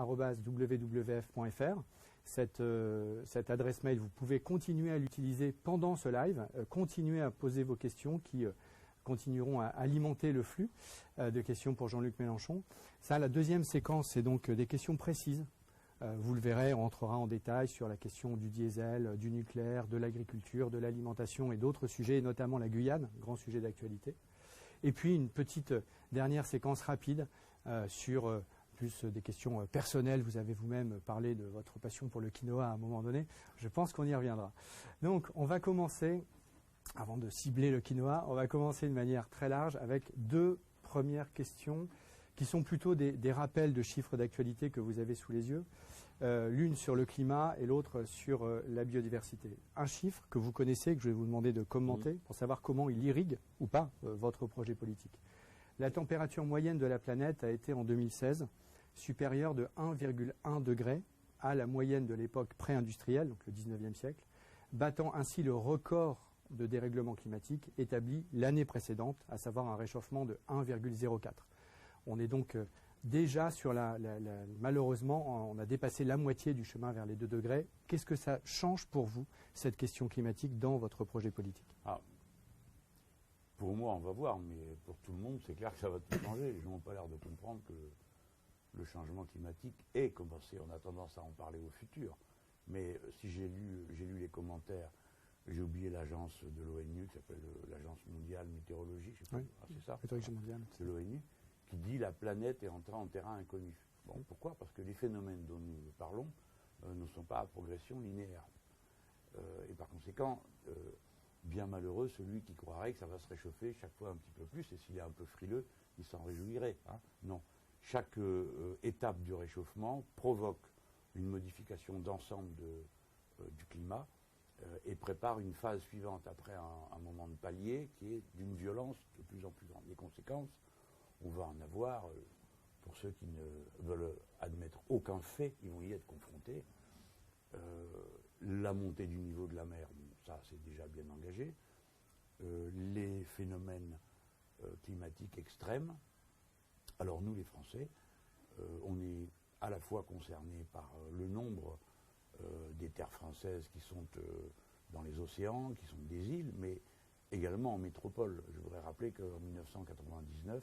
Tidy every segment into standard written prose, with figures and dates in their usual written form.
www.wwf.fr. Cette adresse mail, vous pouvez continuer à l'utiliser pendant ce live, continuer à poser vos questions qui continueront à alimenter le flux de questions pour Jean-Luc Mélenchon. Ça, la deuxième séquence, c'est donc des questions précises. Vous le verrez, on entrera en détail sur la question du diesel, du nucléaire, de l'agriculture, de l'alimentation et d'autres sujets, et notamment la Guyane, grand sujet d'actualité. Et puis une petite dernière séquence rapide sur plus des questions personnelles. Vous avez vous-même parlé de votre passion pour le quinoa à un moment donné. Je pense qu'on y reviendra. Donc on va commencer, avant de cibler le quinoa, on va commencer de manière très large avec deux premières questions qui sont plutôt des rappels de chiffres d'actualité que vous avez sous les yeux. L'une sur le climat et l'autre sur la biodiversité. Un chiffre que vous connaissez, que je vais vous demander de commenter pour savoir comment il irrigue ou pas votre projet politique. La température moyenne de la planète a été en 2016 supérieure de 1,1 degré à la moyenne de l'époque pré-industrielle, donc le 19e siècle, battant ainsi le record de dérèglement climatique établi l'année précédente, à savoir un réchauffement de 1,04. On est donc déjà sur malheureusement, on a dépassé la moitié du chemin vers les 2 degrés. Qu'est-ce que ça change pour vous, cette question climatique, dans votre projet politique? Pour moi, on va voir, mais pour tout le monde, c'est clair que ça va tout changer. Les gens n'ont pas l'air de comprendre que le changement climatique est commencé. On a tendance à en parler au futur. Mais si j'ai lu les commentaires, j'ai oublié l'agence de l'ONU, qui s'appelle l'Agence mondiale météorologie, je sais pas, c'est ça, c'est l'ONU, qui dit la planète est entrée en terrain inconnu. Bon, pourquoi? Parce que les phénomènes dont nous parlons ne sont pas à progression linéaire. Et par conséquent, bien malheureux celui qui croirait que ça va se réchauffer chaque fois un petit peu plus, et s'il est un peu frileux, il s'en réjouirait. Non. Chaque étape du réchauffement provoque une modification d'ensemble du climat et prépare une phase suivante après un moment de palier qui est d'une violence de plus en plus grande. Les conséquences, on va en avoir, pour ceux qui ne veulent admettre aucun fait, ils vont y être confrontés. La montée du niveau de la mer, ça c'est déjà bien engagé. Les phénomènes climatiques extrêmes. Alors nous les Français, on est à la fois concernés par le nombre des terres françaises qui sont dans les océans, qui sont des îles, mais également en métropole. Je voudrais rappeler qu'en 1999,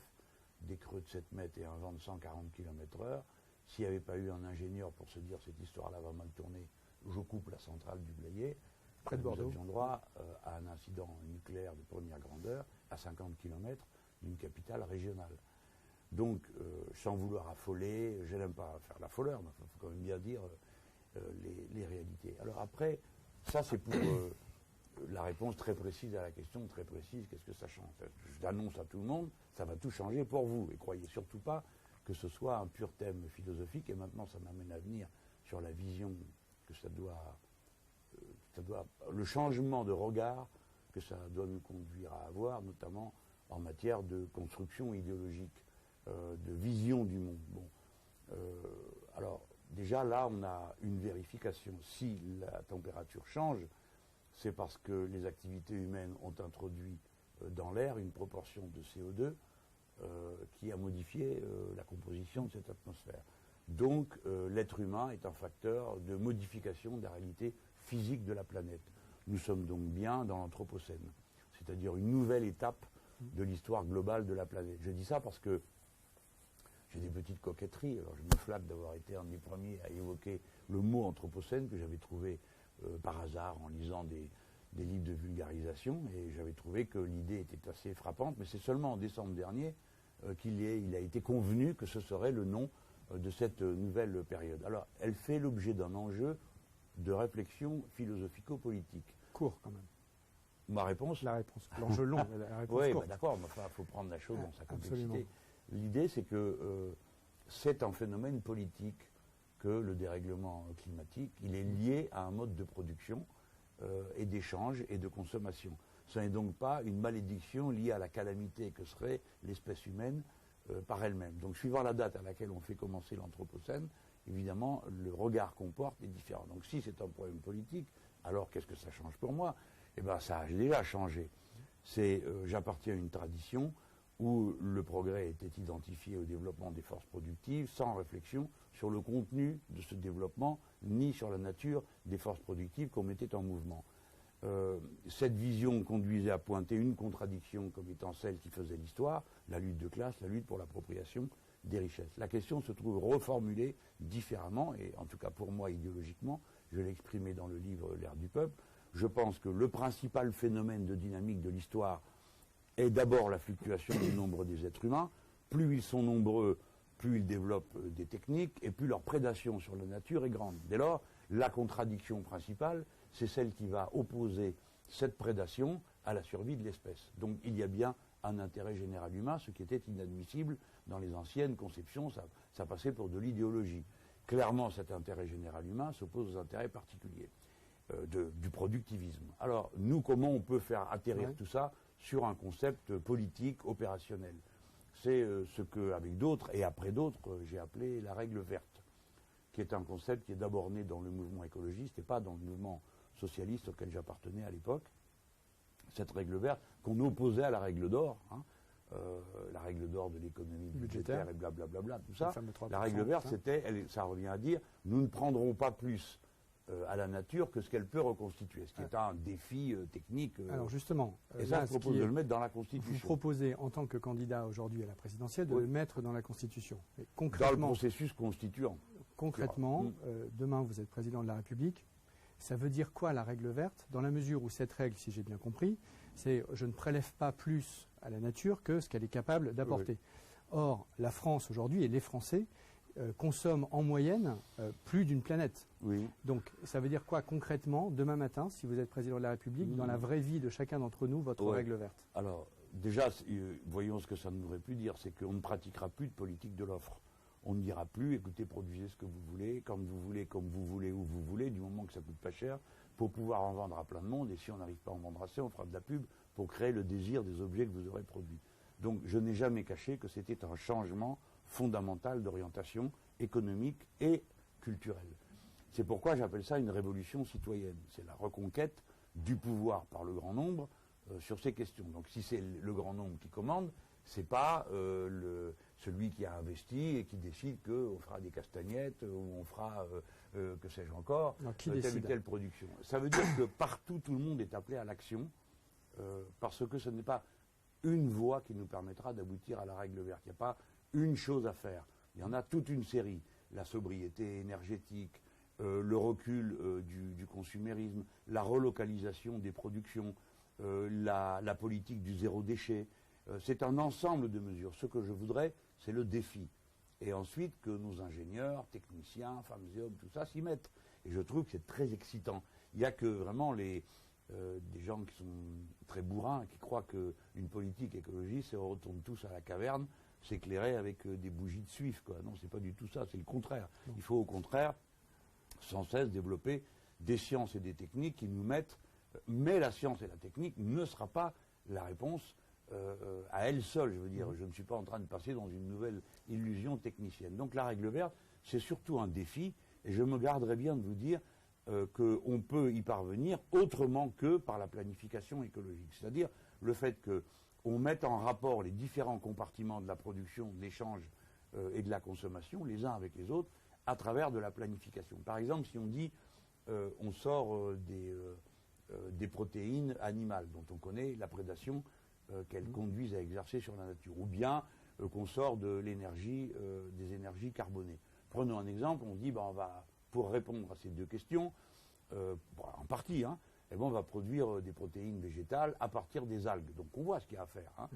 des creux de 7 mètres et un vent de 140 km/h, s'il n'y avait pas eu un ingénieur pour se dire cette histoire-là va mal tourner, je coupe la centrale du Blayais, près de Bordeaux, nous avions droit à un incident nucléaire de première grandeur à 50 km d'une capitale régionale. Donc, sans vouloir affoler, je n'aime pas faire l'affoleur, mais il faut quand même bien dire les réalités. Alors après, ça c'est pour la réponse très précise à la question très précise, qu'est-ce que ça change? Je l'annonce à tout le monde, ça va tout changer pour vous. Et croyez surtout pas que ce soit un pur thème philosophique. Et maintenant, ça m'amène à venir sur la vision que ça doit le changement de regard que ça doit nous conduire à avoir, notamment en matière de construction idéologique, de vision du monde. Bon. Alors, déjà là, on a une vérification. Si la température change, c'est parce que les activités humaines ont introduit dans l'air une proportion de CO2 qui a modifié la composition de cette atmosphère. Donc, l'être humain est un facteur de modification de la réalité physique de la planète. Nous sommes donc bien dans l'Anthropocène, c'est-à-dire une nouvelle étape de l'histoire globale de la planète. Je dis ça parce que j'ai des petites coquetteries. Alors, je me flatte d'avoir été un des premiers à évoquer le mot Anthropocène que j'avais trouvé par hasard en lisant des livres de vulgarisation, et j'avais trouvé que l'idée était assez frappante, mais c'est seulement en décembre dernier qu'il a été convenu que ce serait le nom de cette nouvelle période. Alors, elle fait l'objet d'un enjeu de réflexion philosophico-politique. Court, quand même. Ma réponse? La réponse. L'enjeu long, la réponse courte. Oui, d'accord, mais il faut prendre la chose dans sa complexité. Absolument. L'idée, c'est que c'est un phénomène politique que le dérèglement climatique, il est lié à un mode de production et d'échange et de consommation. Ce n'est donc pas une malédiction liée à la calamité que serait l'espèce humaine par elle-même. Donc, suivant la date à laquelle on fait commencer l'Anthropocène, évidemment, le regard qu'on porte est différent. Donc, si c'est un problème politique, alors qu'est-ce que ça change pour moi? Eh bien, ça a déjà changé. J'appartiens à une tradition où le progrès était identifié au développement des forces productives, sans réflexion sur le contenu de ce développement, ni sur la nature des forces productives qu'on mettait en mouvement. Cette vision conduisait à pointer une contradiction comme étant celle qui faisait l'histoire, la lutte de classe, la lutte pour l'appropriation des richesses. La question se trouve reformulée différemment, et en tout cas pour moi idéologiquement, je l'ai exprimé dans le livre L'ère du peuple. Je pense que le principal phénomène de dynamique de l'histoire est d'abord la fluctuation du nombre des êtres humains. Plus ils sont nombreux, plus ils développent des techniques, et plus leur prédation sur la nature est grande. Dès lors, la contradiction principale, c'est celle qui va opposer cette prédation à la survie de l'espèce. Donc il y a bien un intérêt général humain, ce qui était inadmissible dans les anciennes conceptions, ça passait pour de l'idéologie. Clairement, cet intérêt général humain s'oppose aux intérêts particuliers du productivisme. Alors, nous, comment on peut faire atterrir tout ça sur un concept politique, opérationnel? C'est ce que, avec d'autres, et après d'autres, j'ai appelé la règle verte, qui est un concept qui est d'abord né dans le mouvement écologiste et pas dans le mouvement socialiste auquel j'appartenais à l'époque. Cette règle verte qu'on opposait à la règle d'or, la règle d'or de l'économie budgétaire et blablabla, tout ça. La règle verte, ça revient à dire, nous ne prendrons pas plus à la nature que ce qu'elle peut reconstituer, ce qui est un défi technique. Alors justement, et ça, je propose de le mettre dans la Constitution. Vous proposez, en tant que candidat aujourd'hui à la présidentielle, de le mettre dans la Constitution. Et dans le processus constituant. Concrètement, demain vous êtes président de la République. Ça veut dire quoi la règle verte? Dans la mesure où cette règle, si j'ai bien compris, c'est je ne prélève pas plus à la nature que ce qu'elle est capable d'apporter. Oui. Or, la France aujourd'hui et les Français consomment en moyenne plus d'une planète. Oui. Donc, ça veut dire quoi concrètement, demain matin, si vous êtes président de la République, dans la vraie vie de chacun d'entre nous, votre règle verte? Alors, déjà, voyons ce que ça nous aurait pu dire, c'est qu'on ne pratiquera plus de politique de l'offre. On ne dira plus, écoutez, produisez ce que vous voulez, quand vous voulez, comme vous voulez, où vous voulez, du moment que ça coûte pas cher, pour pouvoir en vendre à plein de monde. Et si on n'arrive pas à en vendre assez, on fera de la pub pour créer le désir des objets que vous aurez produits. Donc je n'ai jamais caché que c'était un changement fondamental d'orientation économique et culturelle. C'est pourquoi j'appelle ça une révolution citoyenne. C'est la reconquête du pouvoir par le grand nombre sur ces questions. Donc si c'est le grand nombre qui commande, c'est pas celui qui a investi et qui décide qu'on fera des castagnettes ou on fera, que sais-je encore, telle ou telle production. Ça veut dire que partout, tout le monde est appelé à l'action parce que ce n'est pas une voie qui nous permettra d'aboutir à la règle verte. Il n'y a pas une chose à faire. Il y en a toute une série. La sobriété énergétique, le recul du consumérisme, la relocalisation des productions, la politique du zéro déchet. C'est un ensemble de mesures. Ce que je voudrais, c'est le défi. Et ensuite, que nos ingénieurs, techniciens, femmes et hommes, tout ça, s'y mettent. Et je trouve que c'est très excitant. Il n'y a que vraiment des gens qui sont très bourrins, qui croient qu'une politique écologiste, c'est on retourne tous à la caverne, s'éclairer avec des bougies de suif, quoi. Non, c'est pas du tout ça, c'est le contraire. Il faut au contraire, sans cesse, développer des sciences et des techniques qui nous mettent... Mais la science et la technique ne sera pas la réponse à elle seule, je veux dire. Je ne suis pas en train de passer dans une nouvelle illusion technicienne. Donc la règle verte, c'est surtout un défi, et je me garderai bien de vous dire qu'on peut y parvenir autrement que par la planification écologique. C'est-à-dire le fait qu'on mette en rapport les différents compartiments de la production, de l'échange et de la consommation, les uns avec les autres, à travers de la planification. Par exemple, si on dit on sort des protéines animales, dont on connaît la prédation qu'elles conduisent à exercer sur la nature, ou bien qu'on sort de l'énergie, des énergies carbonées. Prenons un exemple, on dit, on va, pour répondre à ces deux questions, en partie, on va produire des protéines végétales à partir des algues. Donc on voit ce qu'il y a à faire.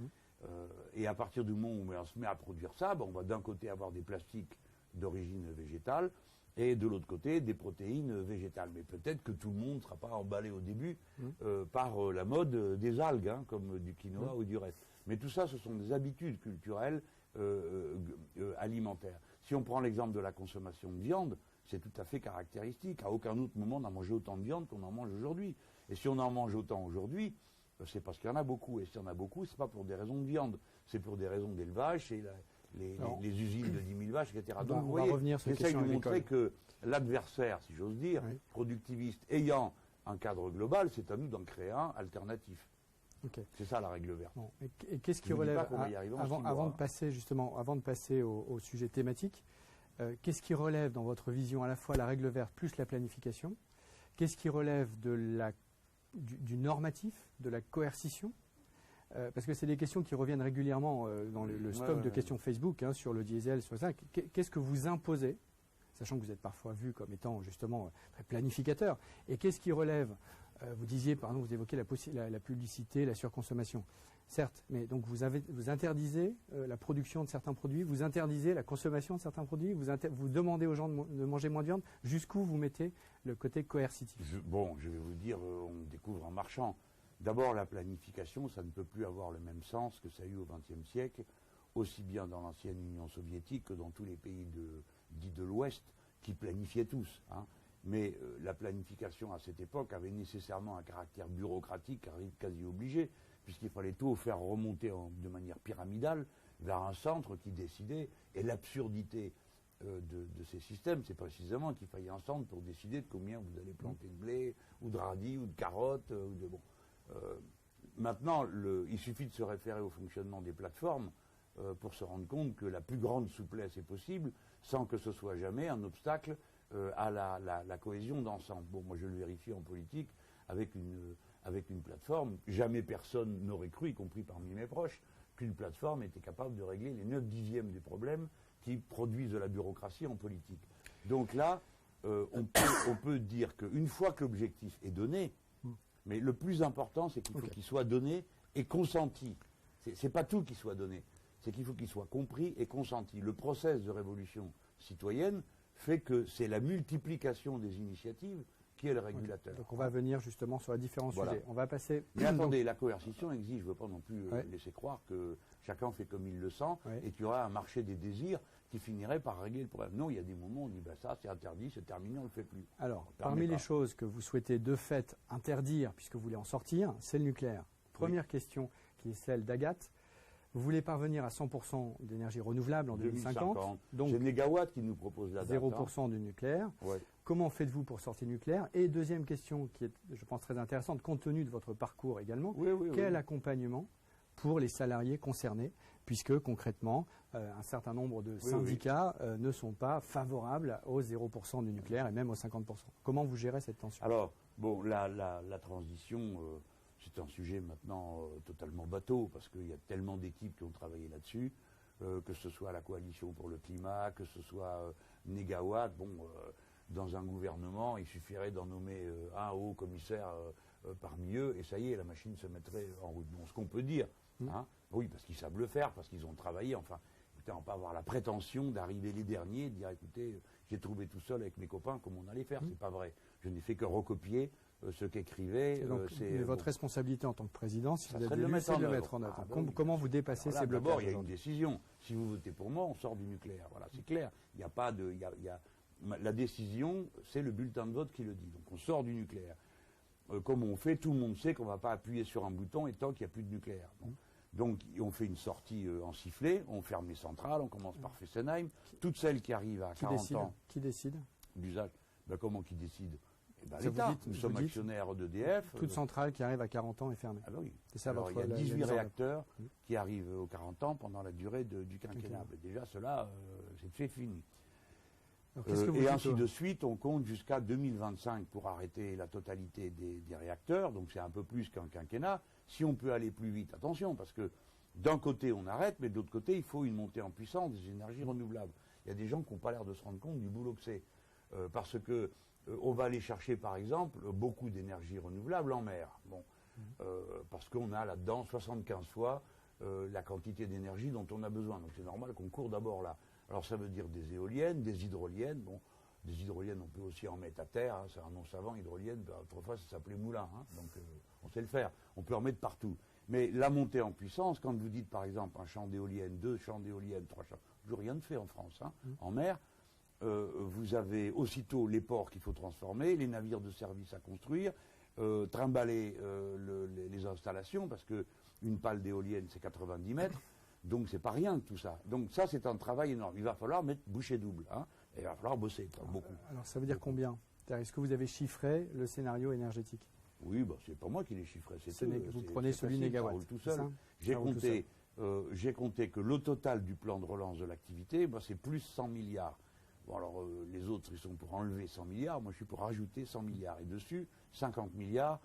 Et à partir du moment où on se met à produire ça, on va d'un côté avoir des plastiques d'origine végétale, et de l'autre côté, des protéines végétales. Mais peut-être que tout le monde ne sera pas emballé au début par la mode des algues, comme du quinoa ou du riz. Mais tout ça, ce sont des habitudes culturelles alimentaires. Si on prend l'exemple de la consommation de viande, c'est tout à fait caractéristique. À aucun autre moment, on a mangé autant de viande qu'on en mange aujourd'hui. Et si on en mange autant aujourd'hui, c'est parce qu'il y en a beaucoup. Et s'il y en a beaucoup, ce n'est pas pour des raisons de viande, c'est pour des raisons d'élevage, et les usines de 10 000 vaches, etc. Donc vous voyez, j'essaie de montrer que l'adversaire, si j'ose dire, productiviste, ayant un cadre global, c'est à nous d'en créer un alternatif. Ok. C'est ça la règle verte. Bon. Et qu'est-ce qui Je vous dis relève, pas qu'on va y arriver en 6 mois, avant de hein. passer justement, avant de passer au sujet thématique, qu'est-ce qui relève dans votre vision à la fois la règle verte plus la planification? Qu'est-ce qui relève du normatif, de la coercition? Parce que c'est des questions qui reviennent régulièrement dans le stock de questions Facebook hein, sur le diesel, sur ça. Qu'est-ce que vous imposez, sachant que vous êtes parfois vu comme étant justement très planificateur? Et qu'est-ce qui relève vous disiez, par exemple, vous évoquez la publicité, la surconsommation. Certes, mais donc vous interdisez la production de certains produits, vous interdisez la consommation de certains produits, vous demandez aux gens de manger moins de viande. Jusqu'où vous mettez le côté coercitif? Je vais vous dire, on découvre en marchant. D'abord, la planification, ça ne peut plus avoir le même sens que ça a eu au XXe siècle, aussi bien dans l'ancienne Union soviétique que dans tous les pays dits de l'Ouest, qui planifiaient tous. Hein. Mais la planification à cette époque avait nécessairement un caractère bureaucratique quasi obligé, puisqu'il fallait tout faire remonter de manière pyramidale vers un centre qui décidait. Et l'absurdité de ces systèmes, c'est précisément qu'il fallait un centre pour décider de combien vous allez planter de blé, ou de radis, ou de carottes. Maintenant, il suffit de se référer au fonctionnement des plateformes pour se rendre compte que la plus grande souplesse est possible, sans que ce soit jamais un obstacle à la cohésion d'ensemble. Bon, moi je le vérifie en politique avec une plateforme. Jamais personne n'aurait cru, y compris parmi mes proches, qu'une plateforme était capable de régler les 9/10 des problèmes qui produisent de la bureaucratie en politique. Donc là, on peut dire qu'une fois que l'objectif est donné, mais le plus important, c'est qu'il faut qu'il soit donné et consenti. C'est pas tout qui soit donné, c'est qu'il faut qu'il soit compris et consenti. Le process de révolution citoyenne fait que c'est la multiplication des initiatives qui est le régulateur. Donc on va venir justement sur les différents sujets. On va passer... Mais attendez, la coercition existe, je ne veux pas non plus laisser croire que chacun fait comme il le sent et qu'il y aura un marché des désirs qui finirait par régler le problème. Non, il y a des moments où on dit ça c'est interdit, c'est terminé, on ne le fait plus. Alors, parmi les choses que vous souhaitez de fait interdire, puisque vous voulez en sortir, c'est le nucléaire. Première question qui est celle d'Agathe. Vous voulez parvenir à 100% d'énergie renouvelable en 2050. Donc, c'est Négawatt qui nous propose la date. 0% du nucléaire. Ouais. Comment faites-vous pour sortir du nucléaire? Et deuxième question qui est, je pense, très intéressante, compte tenu de votre parcours également. Quel accompagnement pour les salariés concernés, puisque concrètement, un certain nombre de syndicats ne sont pas favorables au 0% du nucléaire et même au 50%. Comment vous gérez cette tension? Alors, bon, la transition... c'est un sujet maintenant totalement bateau, parce qu'il y a tellement d'équipes qui ont travaillé là-dessus, que ce soit la Coalition pour le climat, que ce soit Négawatt. Bon, dans un gouvernement, il suffirait d'en nommer un haut commissaire parmi eux, et ça y est, la machine se mettrait en route. Bon, ce qu'on peut dire, hein, oui, parce qu'ils savent le faire, parce qu'ils ont travaillé, enfin, écoutez, on ne peut pas avoir la prétention d'arriver les derniers et de dire, écoutez, j'ai trouvé tout seul avec mes copains comment on allait faire, c'est pas vrai. Je n'ai fait que recopier ce qu'écrivait. Votre responsabilité en tant que président, si vous êtes élu, c'est de le mettre en œuvre. Comment vous dépassez ces blocages? D'abord, il y a une décision. Si vous votez pour moi, on sort du nucléaire. Voilà, c'est clair. Il n'y a pas de... la décision, c'est le bulletin de vote qui le dit. Donc on sort du nucléaire. Comme on fait, tout le monde sait qu'on ne va pas appuyer sur un bouton et tant qu'il n'y a plus de nucléaire. Bon. Donc on fait une sortie en sifflet, on ferme les centrales, on commence par Fessenheim. Toutes celles qui arrivent à 40 ans... Qui décide? D'usage. Comment qui décide? L'État, nous sommes actionnaires d'EDF. Toute centrale qui arrive à 40 ans est fermée. Ah bah oui. C'est ça. Alors, il y a 18 réacteurs qui arrivent aux 40 ans pendant la durée du quinquennat. Déjà, cela, c'est fini. Et ainsi de suite, on compte jusqu'à 2025 pour arrêter la totalité des réacteurs. Donc c'est un peu plus qu'un quinquennat. Si on peut aller plus vite, attention, parce que d'un côté on arrête, mais de l'autre côté il faut une montée en puissance des énergies renouvelables. Il y a des gens qui n'ont pas l'air de se rendre compte du boulot que c'est. Parce que on va aller chercher par exemple beaucoup d'énergie renouvelable en mer. Bon, parce qu'on a là-dedans 75 fois la quantité d'énergie dont on a besoin. Donc c'est normal qu'on court d'abord là. Alors ça veut dire des éoliennes, des hydroliennes. Bon, des hydroliennes, on peut aussi en mettre à terre. Hein, c'est un nom savant, hydrolienne. Autrefois, ça s'appelait moulin. Hein, donc on sait le faire. On peut en mettre partout. Mais la montée en puissance, quand vous dites par exemple un champ d'éoliennes, 2 champs d'éoliennes, 3 champs, toujours rien de fait en France. Hein, en mer, vous avez aussitôt les ports qu'il faut transformer, les navires de service à construire, trimballer les installations, parce qu'une pale d'éolienne, c'est 90 mètres. Donc c'est pas rien tout ça. Donc ça c'est un travail énorme. Il va falloir mettre bouchée double. Hein, et il va falloir bosser beaucoup. Alors ça veut dire combien? Est-ce que vous avez chiffré le scénario énergétique? Oui, bah, c'est pas moi qui les chiffrais, c'est eux. Vous prenez celui négawatt. Tout seul. J'ai compté que le total du plan de relance de l'activité, bah, c'est plus 100 milliards. Bon, alors les autres, ils sont pour enlever 100 milliards, moi je suis pour rajouter 100 milliards. Et dessus, 50 milliards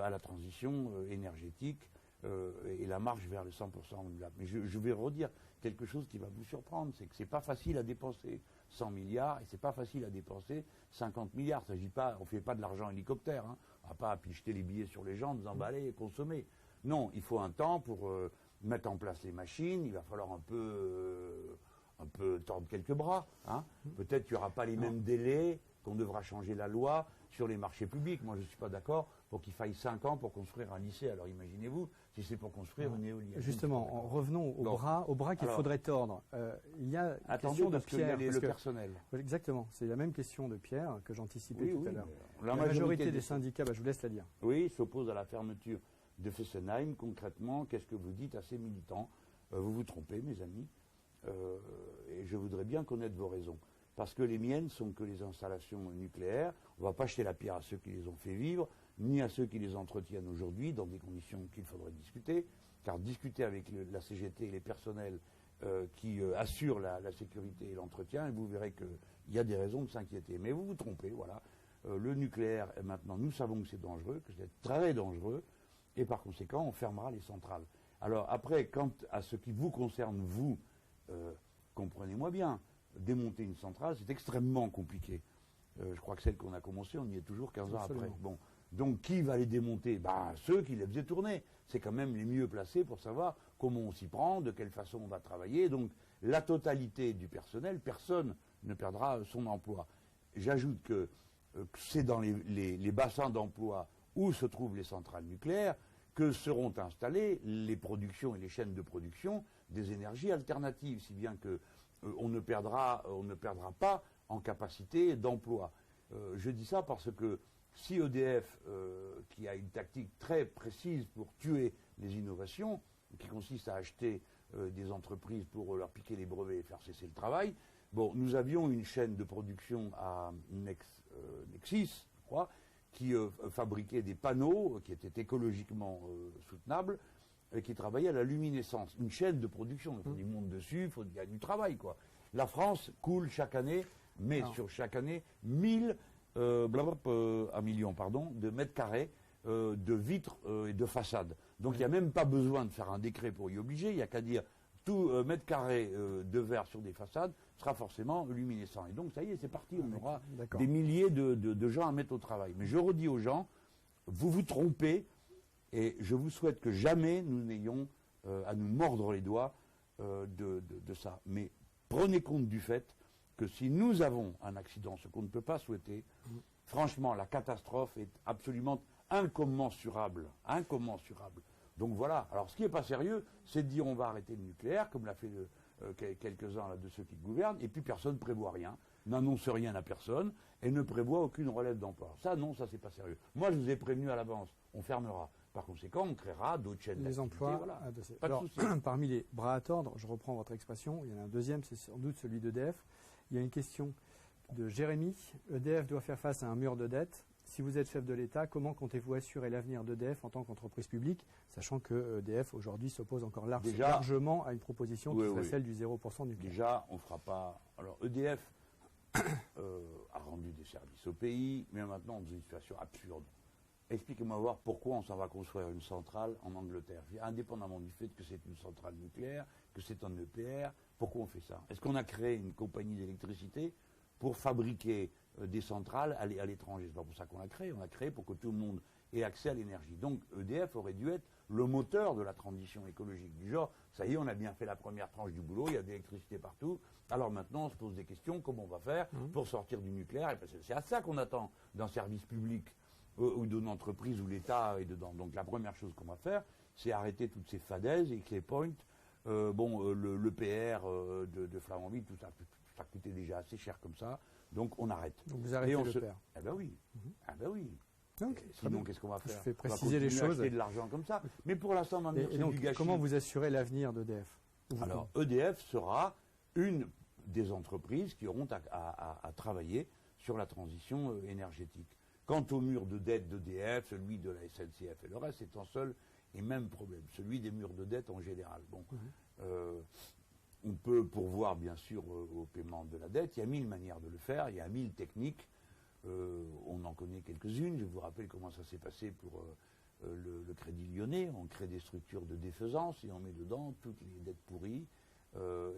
à la transition énergétique et la marche vers le 100% renouvelable. Mais je vais redire quelque chose qui va vous surprendre, c'est que c'est pas facile à dépenser 100 milliards et c'est pas facile à dépenser 50 milliards. On ne fait pas de l'argent hélicoptère, hein. On va pas jeter les billets sur les gens, nous emballer et consommer. Non, il faut un temps pour mettre en place les machines, il va falloir un peu tordre quelques bras. Hein. Peut-être qu'il n'y aura pas les mêmes délais, qu'on devra changer la loi sur les marchés publics. Moi, je ne suis pas d'accord pour qu'il faille 5 ans pour construire un lycée. Alors imaginez-vous, si c'est pour construire une éolienne. Justement, revenons au bras qu'il faudrait tordre. Il y a une question de Pierre. Le personnel. Exactement, c'est la même question de Pierre que j'anticipais tout à l'heure. La majorité des syndicats, je vous laisse la dire. Oui, s'oppose à la fermeture de Fessenheim. Concrètement, qu'est-ce que vous dites à ces militants? Vous vous trompez, mes amis. Et je voudrais bien connaître vos raisons. Parce que les miennes sont que les installations nucléaires. On ne va pas jeter la pierre à ceux qui les ont fait vivre, ni à ceux qui les entretiennent aujourd'hui, dans des conditions qu'il faudrait discuter. Car discuter avec la CGT et les personnels qui assurent la sécurité et l'entretien, et vous verrez qu'il y a des raisons de s'inquiéter. Mais vous vous trompez, voilà. Le nucléaire, maintenant, nous savons que c'est dangereux, que c'est très dangereux, et par conséquent, on fermera les centrales. Alors après, quant à ce qui vous concerne, vous, comprenez-moi bien, démonter une centrale, c'est extrêmement compliqué. Je crois que celle qu'on a commencée, on y est toujours 15 ans après. Bon. Donc qui va les démonter? Ceux qui les faisaient tourner. C'est quand même les mieux placés pour savoir comment on s'y prend, de quelle façon on va travailler. Donc la totalité du personnel, personne ne perdra son emploi. J'ajoute que c'est dans les bassins d'emploi où se trouvent les centrales nucléaires que seront installées les productions et les chaînes de production des énergies alternatives, si bien que on ne perdra pas en capacité d'emploi. Je dis ça parce que si EDF, qui a une tactique très précise pour tuer les innovations, qui consiste à acheter des entreprises pour leur piquer les brevets et faire cesser le travail, bon, nous avions une chaîne de production à Nexis, je crois, qui fabriquait des panneaux qui étaient écologiquement soutenables, qui travaillait à la luminescence. Une chaîne de production, il faut du monde dessus, il y a du travail, quoi. La France coule chaque année, sur chaque année, 1 million de mètres carrés de vitres et de façades. Donc il n'y a même pas besoin de faire un décret pour y obliger, il n'y a qu'à dire tout mètre carré de verre sur des façades sera forcément luminescent. Et donc ça y est, c'est parti, on aura des milliers de gens à mettre au travail. Mais je redis aux gens, vous vous trompez, et je vous souhaite que jamais nous n'ayons à nous mordre les doigts de ça. Mais prenez compte du fait que si nous avons un accident, ce qu'on ne peut pas souhaiter, franchement, la catastrophe est absolument incommensurable. Incommensurable. Donc voilà. Alors ce qui n'est pas sérieux, c'est de dire on va arrêter le nucléaire, comme l'a fait quelques-uns de ceux qui gouvernent, et puis personne ne prévoit rien, n'annonce rien à personne, et ne prévoit aucune relève d'emploi. Ça, non, ça c'est pas sérieux. Moi, je vous ai prévenu à l'avance, on fermera. Par conséquent, on créera d'autres chaînes les emplois. Voilà. Alors, parmi les bras à tordre, je reprends votre expression, il y en a un deuxième, c'est sans doute celui d'EDF. Il y a une question de Jérémy. EDF doit faire face à un mur de dette. Si vous êtes chef de l'État, comment comptez-vous assurer l'avenir d'EDF en tant qu'entreprise publique, sachant que EDF aujourd'hui s'oppose encore largement à une proposition qui serait celle du 0% nucléaire. Déjà, on ne fera pas. Alors EDF a rendu des services au pays, mais maintenant on est dans une situation absurde. Expliquez-moi voir pourquoi on s'en va construire une centrale en Angleterre, indépendamment du fait que c'est une centrale nucléaire, que c'est un EPR, pourquoi on fait ça? Est-ce qu'on a créé une compagnie d'électricité pour fabriquer des centrales à l'étranger? C'est pas pour ça qu'on l'a créé, on l'a créé pour que tout le monde ait accès à l'énergie. Donc EDF aurait dû être le moteur de la transition écologique. Du genre, ça y est, on a bien fait la première tranche du boulot, il y a de l'électricité partout, alors maintenant on se pose des questions, comment on va faire pour sortir du nucléaire? Et c'est à ça qu'on attend d'un service public ou d'une entreprise où l'État est dedans. Donc la première chose qu'on va faire, c'est arrêter toutes ces fadaises, Hinkley Point, l'EPR de Flamanville, tout ça, ça coûtait déjà assez cher comme ça, donc on arrête. Donc vous arrêtez l'EPR? Ah ben oui, ah ben oui. Donc, sinon, qu'est-ce qu'on va faire? Je fais préciser les choses. Acheter de l'argent comme ça. Mais pour l'instant, maintenant, c'est du gâchis. Comment vous assurez l'avenir d'EDF? Alors, EDF sera une des entreprises qui auront à travailler sur la transition énergétique. Quant au mur de dette d'EDF, celui de la SNCF et le reste, c'est un seul et même problème, celui des murs de dette en général. Bon, on peut pourvoir bien sûr au paiement de la dette, il y a 1000 manières de le faire, il y a 1000 techniques, on en connaît quelques-unes, je vous rappelle comment ça s'est passé pour le Crédit Lyonnais, on crée des structures de défaisance et on met dedans toutes les dettes pourries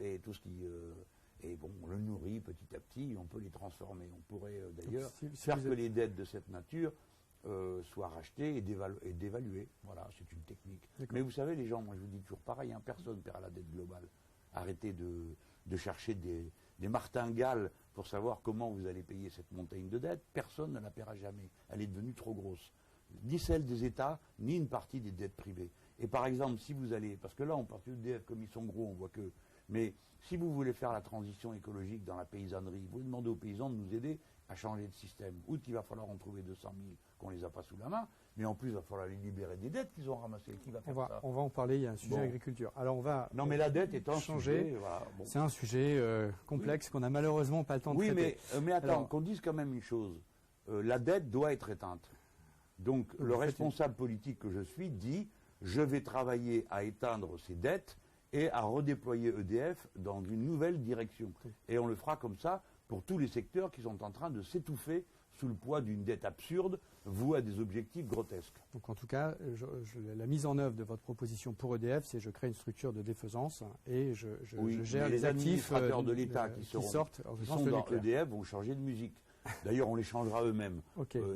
et tout ce qui... et bon, on le nourrit petit à petit et on peut les transformer. On pourrait d'ailleurs faire que les dettes de cette nature soient rachetées et dévaluées. Voilà, c'est une technique. Mais vous savez, les gens, moi je vous dis toujours pareil, hein, personne ne paiera la dette globale. Arrêtez de chercher des martingales pour savoir comment vous allez payer cette montagne de dettes. Personne ne la paiera jamais. Elle est devenue trop grosse. Ni celle des États, ni une partie des dettes privées. Et par exemple, si vous allez, parce que là on parle d'EDF comme ils sont gros, on voit que... Mais si vous voulez faire la transition écologique dans la paysannerie, vous demandez aux paysans de nous aider à changer de système. Outre qu'il va falloir en trouver 200 000 qu'on ne les a pas sous la main, mais en plus il va falloir les libérer des dettes qu'ils ont ramassées. Qui va faire ça ? On va en parler, il y a un sujet agriculture. Alors on va non mais la dette est un changer. Sujet, voilà, bon. C'est un sujet complexe qu'on n'a malheureusement pas le temps de traiter. Oui, mais attends, qu'on dise quand même une chose. La dette doit être éteinte. Donc le responsable politique que je suis dit, je vais travailler à éteindre ces dettes et à redéployer EDF dans une nouvelle direction. Et on le fera comme ça pour tous les secteurs qui sont en train de s'étouffer sous le poids d'une dette absurde, vouée à des objectifs grotesques. Donc en tout cas, la mise en œuvre de votre proposition pour EDF, c'est je crée une structure de défaisance et je gère les actifs de l'État qui sortent sont dans EDF vont changer de musique. D'ailleurs, on les changera eux-mêmes.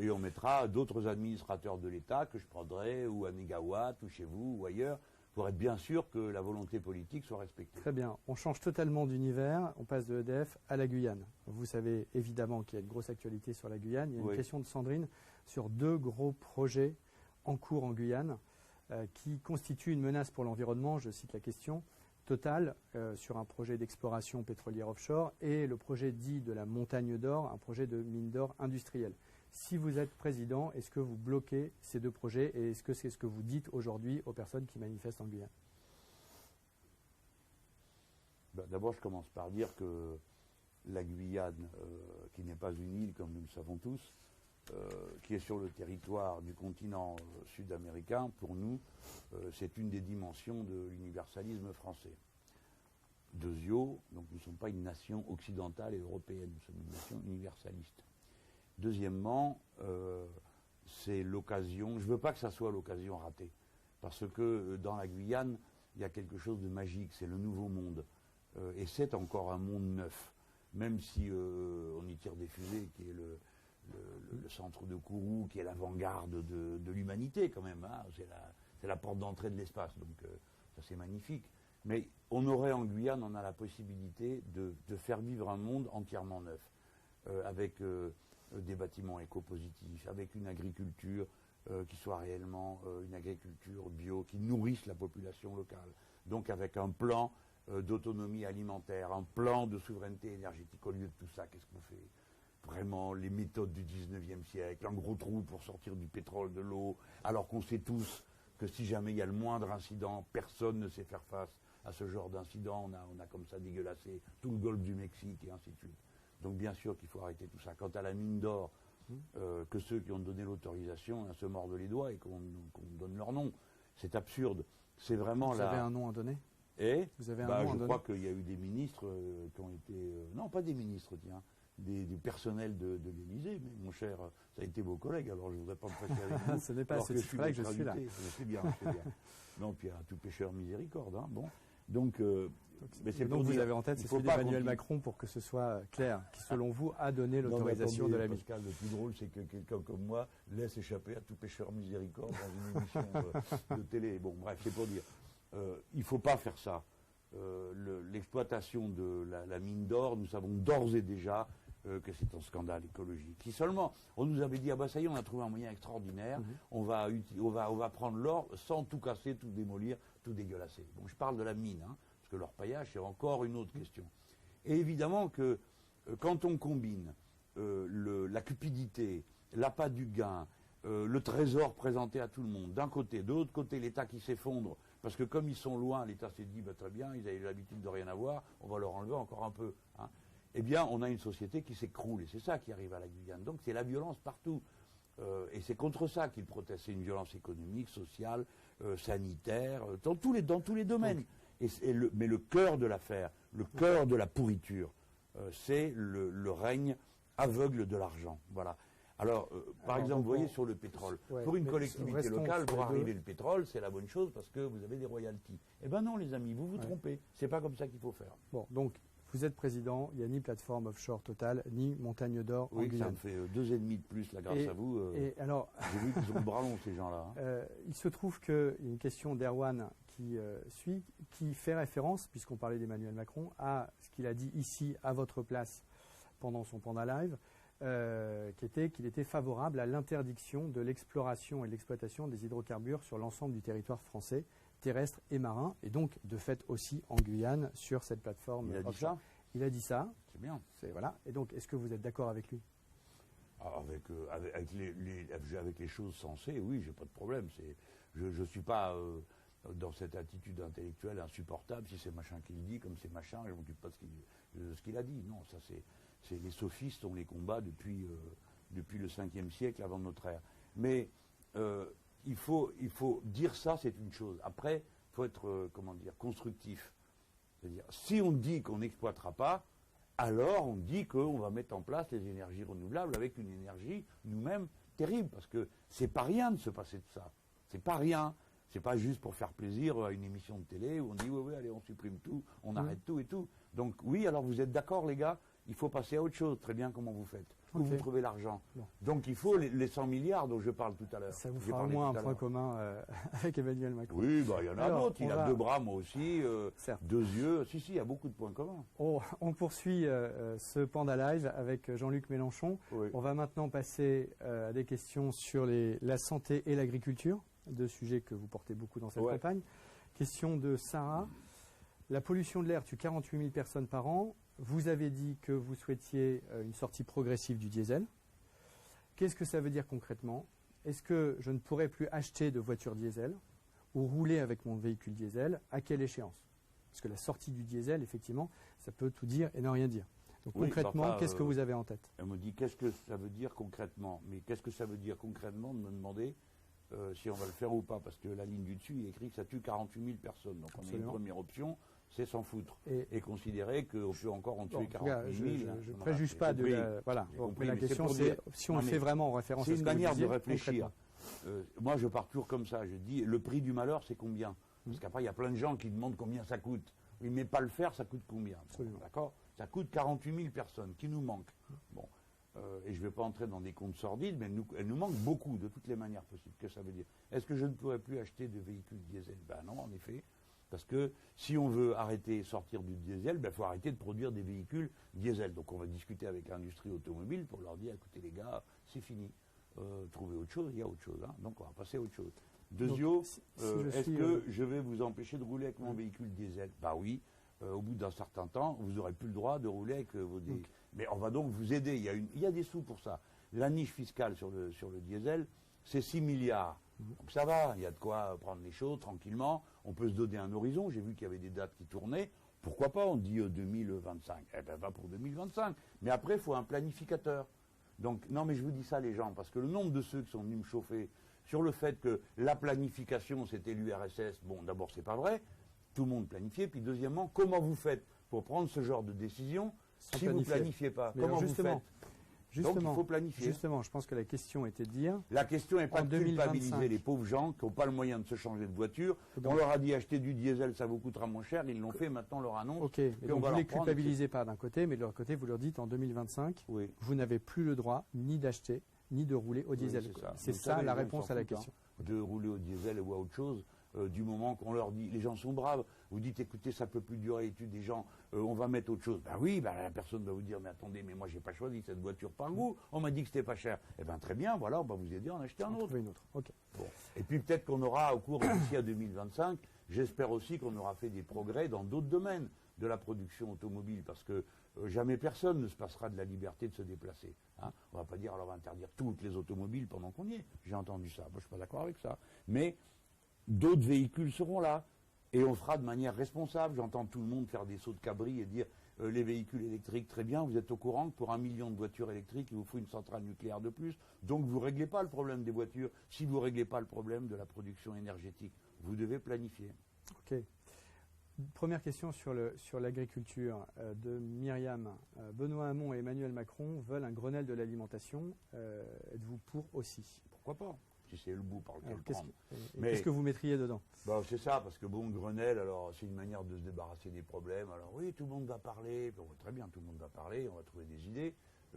Et on mettra d'autres administrateurs de l'État que je prendrai, ou à Négawatt, ou chez vous, ou ailleurs, pour être bien sûr que la volonté politique soit respectée. Très bien. On change totalement d'univers. On passe de EDF à la Guyane. Vous savez évidemment qu'il y a une grosse actualité sur la Guyane. Il y a une question de Sandrine sur 2 gros projets en cours en Guyane qui constituent une menace pour l'environnement. Je cite la question. Total sur un projet d'exploration pétrolière offshore et le projet dit de la Montagne d'Or, un projet de mine d'or industrielle. Si vous êtes président, est-ce que vous bloquez ces 2 projets et est-ce que c'est ce que vous dites aujourd'hui aux personnes qui manifestent en Guyane ? D'abord, je commence par dire que la Guyane, qui n'est pas une île comme nous le savons tous, qui est sur le territoire du continent sud-américain, pour nous, c'est une des dimensions de l'universalisme français. Deuxièmement, donc nous ne sommes pas une nation occidentale et européenne, nous sommes une nation universaliste. Deuxièmement, c'est l'occasion, je ne veux pas que ça soit l'occasion ratée, parce que dans la Guyane, il y a quelque chose de magique, c'est le nouveau monde. Et c'est encore un monde neuf, même si on y tire des fusées, qui est le centre de Kourou, qui est l'avant-garde de l'humanité quand même, hein. C'est la porte d'entrée de l'espace, donc ça c'est magnifique. Mais on aurait en Guyane, on a la possibilité de faire vivre un monde entièrement neuf, avec des bâtiments éco-positifs, avec une agriculture qui soit réellement une agriculture bio, qui nourrisse la population locale. Donc avec un plan d'autonomie alimentaire, un plan de souveraineté énergétique. Au lieu de tout ça, qu'est-ce qu'on fait ? Vraiment les méthodes du 19e siècle, un gros trou pour sortir du pétrole, de l'eau, alors qu'on sait tous que si jamais il y a le moindre incident, personne ne sait faire face à ce genre d'incident. On a comme ça dégueulassé tout le golfe du Mexique et ainsi de suite. Donc bien sûr qu'il faut arrêter tout ça. Quant à la mine d'or, que ceux qui ont donné l'autorisation se mordent les doigts et qu'on donne leur nom. C'est absurde. C'est vraiment Vous avez un nom à donner ? Et vous avez un nom à donner ? Je crois qu'il y a eu des ministres qui ont été... non, pas des ministres, tiens. Du personnel de l'Élysée, mais mon cher, ça a été vos collègues, alors je ne voudrais pas me prêter avec vous. Ce n'est pas ce titre-là que je suis là. C'est bien, c'est bien. Non, puis à tout pécheur miséricorde, hein, bon. Donc mais c'est donc vous avez en tête, c'est celui d'Emmanuel Macron pour que ce soit clair, qui selon vous a donné l'autorisation de la mine. Pascal, le plus drôle, c'est que quelqu'un comme moi laisse échapper à tout pécheur miséricorde dans une émission de télé. Bon, bref, c'est pour dire. Il ne faut pas faire ça. L'exploitation de la mine d'or, nous savons d'ores et déjà que c'est un scandale écologique. Si seulement on nous avait dit, ah bah ça y est, on a trouvé un moyen extraordinaire, on va prendre l'or sans tout casser, tout démolir, tout dégueulasser. Bon, je parle de la mine, hein, parce que l'orpaillage, c'est encore une autre question. Et évidemment que quand on combine la cupidité, l'appât du gain, le trésor présenté à tout le monde, d'un côté, de l'autre côté, l'État qui s'effondre, parce que comme ils sont loin, l'État s'est dit, bah, très bien, ils avaient l'habitude de rien avoir, on va leur enlever encore un peu. Hein. Eh bien, on a une société qui s'écroule, et c'est ça qui arrive à la Guyane. Donc c'est la violence partout. Et c'est contre ça qu'ils protestent. C'est une violence économique, sociale, sanitaire, dans tous les domaines. Mais le cœur de l'affaire, le cœur de la pourriture, c'est le règne aveugle de l'argent. Voilà. Alors, par exemple, vous voyez, sur le pétrole, pour une collectivité locale, pour arriver le pétrole, c'est la bonne chose parce que vous avez des royalties. Eh bien non, les amis, vous vous trompez. C'est pas comme ça qu'il faut faire. Bon, donc, vous êtes président, il n'y a ni plateforme offshore Total, ni Montagne d'Or en Guyane. Ça me fait 2,5 de plus, là, grâce à vous. Et alors, j'ai vu qu'ils ont le bras long, ces gens-là. Hein. Il se trouve qu'il y a une question d'Erwan qui fait référence, puisqu'on parlait d'Emmanuel Macron, à ce qu'il a dit ici, à votre place, pendant son Panda Live, qui était qu'il était favorable à l'interdiction de l'exploration et de l'exploitation des hydrocarbures sur l'ensemble du territoire français, terrestre et marin, et donc de fait aussi en Guyane sur cette plateforme. Il a dit ça ? Il a dit ça. C'est bien. Voilà. Et donc, est-ce que vous êtes d'accord avec lui ? Avec les choses sensées, oui, j'ai pas de problème. Je ne suis pas dans cette attitude intellectuelle insupportable. Si c'est machin qui le dit, comme c'est machin, je ne m'occupe pas de ce qu'il a dit. Non, ça c'est les sophistes, on les combat depuis le 5e siècle avant notre ère. Mais il faut dire ça, c'est une chose. Après, il faut être constructif. C'est-à-dire, si on dit qu'on n'exploitera pas, alors on dit qu'on va mettre en place les énergies renouvelables avec une énergie nous-mêmes terrible, parce que c'est pas rien de se passer de ça. C'est pas rien. C'est pas juste pour faire plaisir à une émission de télé où on dit oui, allez, on supprime tout, on arrête tout et tout. Donc oui, alors vous êtes d'accord, les gars, il faut passer à autre chose. Très bien, comment vous faites ? Où vous trouvez l'argent ? Donc il faut les 100 milliards dont je parle tout à l'heure. Ça vous fera au moins un point commun avec Emmanuel Macron. Oui, il y en a d'autres. Il a 2 bras, moi aussi, 2 yeux. Si, il y a beaucoup de points communs. On poursuit ce Panda Live avec Jean-Luc Mélenchon. Oui. On va maintenant passer à des questions sur la santé et l'agriculture, 2 sujets que vous portez beaucoup dans cette campagne. Question de Sarah. La pollution de l'air tue 48 000 personnes par an. Vous avez dit que vous souhaitiez une sortie progressive du diesel. Qu'est-ce que ça veut dire concrètement ? Est-ce que je ne pourrais plus acheter de voiture diesel ou rouler avec mon véhicule diesel ? À quelle échéance ? Parce que la sortie du diesel, effectivement, ça peut tout dire et ne rien dire. Donc concrètement, qu'est-ce que vous avez en tête ? Elle me dit qu'est-ce que ça veut dire concrètement ? Mais qu'est-ce que ça veut dire concrètement de me demander si on va le faire ou pas ? Parce que la ligne du dessus, il est écrit que ça tue 48 000 personnes. Donc on a une première option. C'est s'en foutre et considérer qu'on peut encore en tuer 48 000. Je ne préjuge pas de la... Voilà. Mais la question, c'est si on le fait vraiment en référence à ce que vous disiez. C'est une manière de réfléchir. Moi, je pars toujours comme ça. Je dis, le prix du malheur, c'est combien ? Parce qu'après, il y a plein de gens qui demandent combien ça coûte. Oui, mais pas le faire, ça coûte combien ? D'accord ? Ça coûte 48 000 personnes qui nous manquent. Bon. Et je ne vais pas entrer dans des comptes sordides, mais elle nous manque beaucoup, de toutes les manières possibles. Que ça veut dire ? Est-ce que je ne pourrais plus acheter de véhicules diesel ? Ben non, en effet. Parce que si on veut sortir du diesel, il faut arrêter de produire des véhicules diesel. Donc on va discuter avec l'industrie automobile pour leur dire, écoutez les gars, c'est fini. Trouvez autre chose, il y a autre chose. Hein. Donc on va passer à autre chose. Deuxièmement, est-ce que je vais vous empêcher de rouler avec mon véhicule diesel ? Bah oui, au bout d'un certain temps, vous n'aurez plus le droit de rouler avec vos... Mais on va donc vous aider. Il y a des sous pour ça. La niche fiscale sur le diesel, c'est 6 milliards. Donc ça va, il y a de quoi prendre les choses tranquillement. On peut se donner un horizon. J'ai vu qu'il y avait des dates qui tournaient. Pourquoi pas ? On dit 2025. Eh bien, va pour 2025. Mais après, il faut un planificateur. Donc, non, mais je vous dis ça, les gens, parce que le nombre de ceux qui sont venus me chauffer sur le fait que la planification, c'était l'URSS, bon, d'abord, c'est pas vrai. Tout le monde planifiait. Puis, deuxièmement, comment vous faites pour prendre ce genre de décision si vous ne planifiez pas ? Comment vous faites ? Donc il faut planifier. Justement, je pense que la question était de dire... La question n'est pas de culpabiliser les pauvres gens qui n'ont pas le moyen de se changer de voiture. On leur a dit acheter du diesel, ça vous coûtera moins cher. Ils l'ont fait, maintenant on leur annonce. Ok, donc vous ne les culpabilisez pas d'un côté, mais de l'autre côté, vous leur dites en 2025, vous n'avez plus le droit ni d'acheter, ni de rouler au diesel. C'est ça la réponse à la question. De rouler au diesel ou à autre chose. Du moment qu'on leur dit, les gens sont braves, vous dites écoutez, ça ne peut plus durer, et des gens, on va mettre autre chose. Ben oui, la personne va vous dire, mais attendez, mais moi j'ai pas choisi cette voiture par goût, on m'a dit que c'était pas cher. Eh bien très bien, voilà, on va vous aider à en acheter un autre. Okay. Bon. Et puis peut-être qu'on aura, au cours d'ici à 2025, j'espère aussi qu'on aura fait des progrès dans d'autres domaines de la production automobile, parce que jamais personne ne se passera de la liberté de se déplacer. Hein. On ne va pas dire, alors on va interdire toutes les automobiles pendant qu'on y est. J'ai entendu ça, moi je ne suis pas d'accord avec ça. Mais d'autres véhicules seront là et on fera de manière responsable. J'entends tout le monde faire des sauts de cabri et dire les véhicules électriques, très bien, vous êtes au courant que pour 1 million de voitures électriques, il vous faut une centrale nucléaire de plus. Donc vous ne réglez pas le problème des voitures si vous ne réglez pas le problème de la production énergétique. Vous devez planifier. Ok. Première question sur l'agriculture de Myriam. Benoît Hamon et Emmanuel Macron veulent un Grenelle de l'alimentation. Êtes-vous pour aussi? Pourquoi pas? Si c'est le bout par lequel Alors, prendre. qu'est-ce que vous mettriez dedans? C'est ça, parce que bon, Grenelle, alors c'est une manière de se débarrasser des problèmes. Alors oui, tout le monde va parler. Bon, très bien, tout le monde va parler, on va trouver des idées.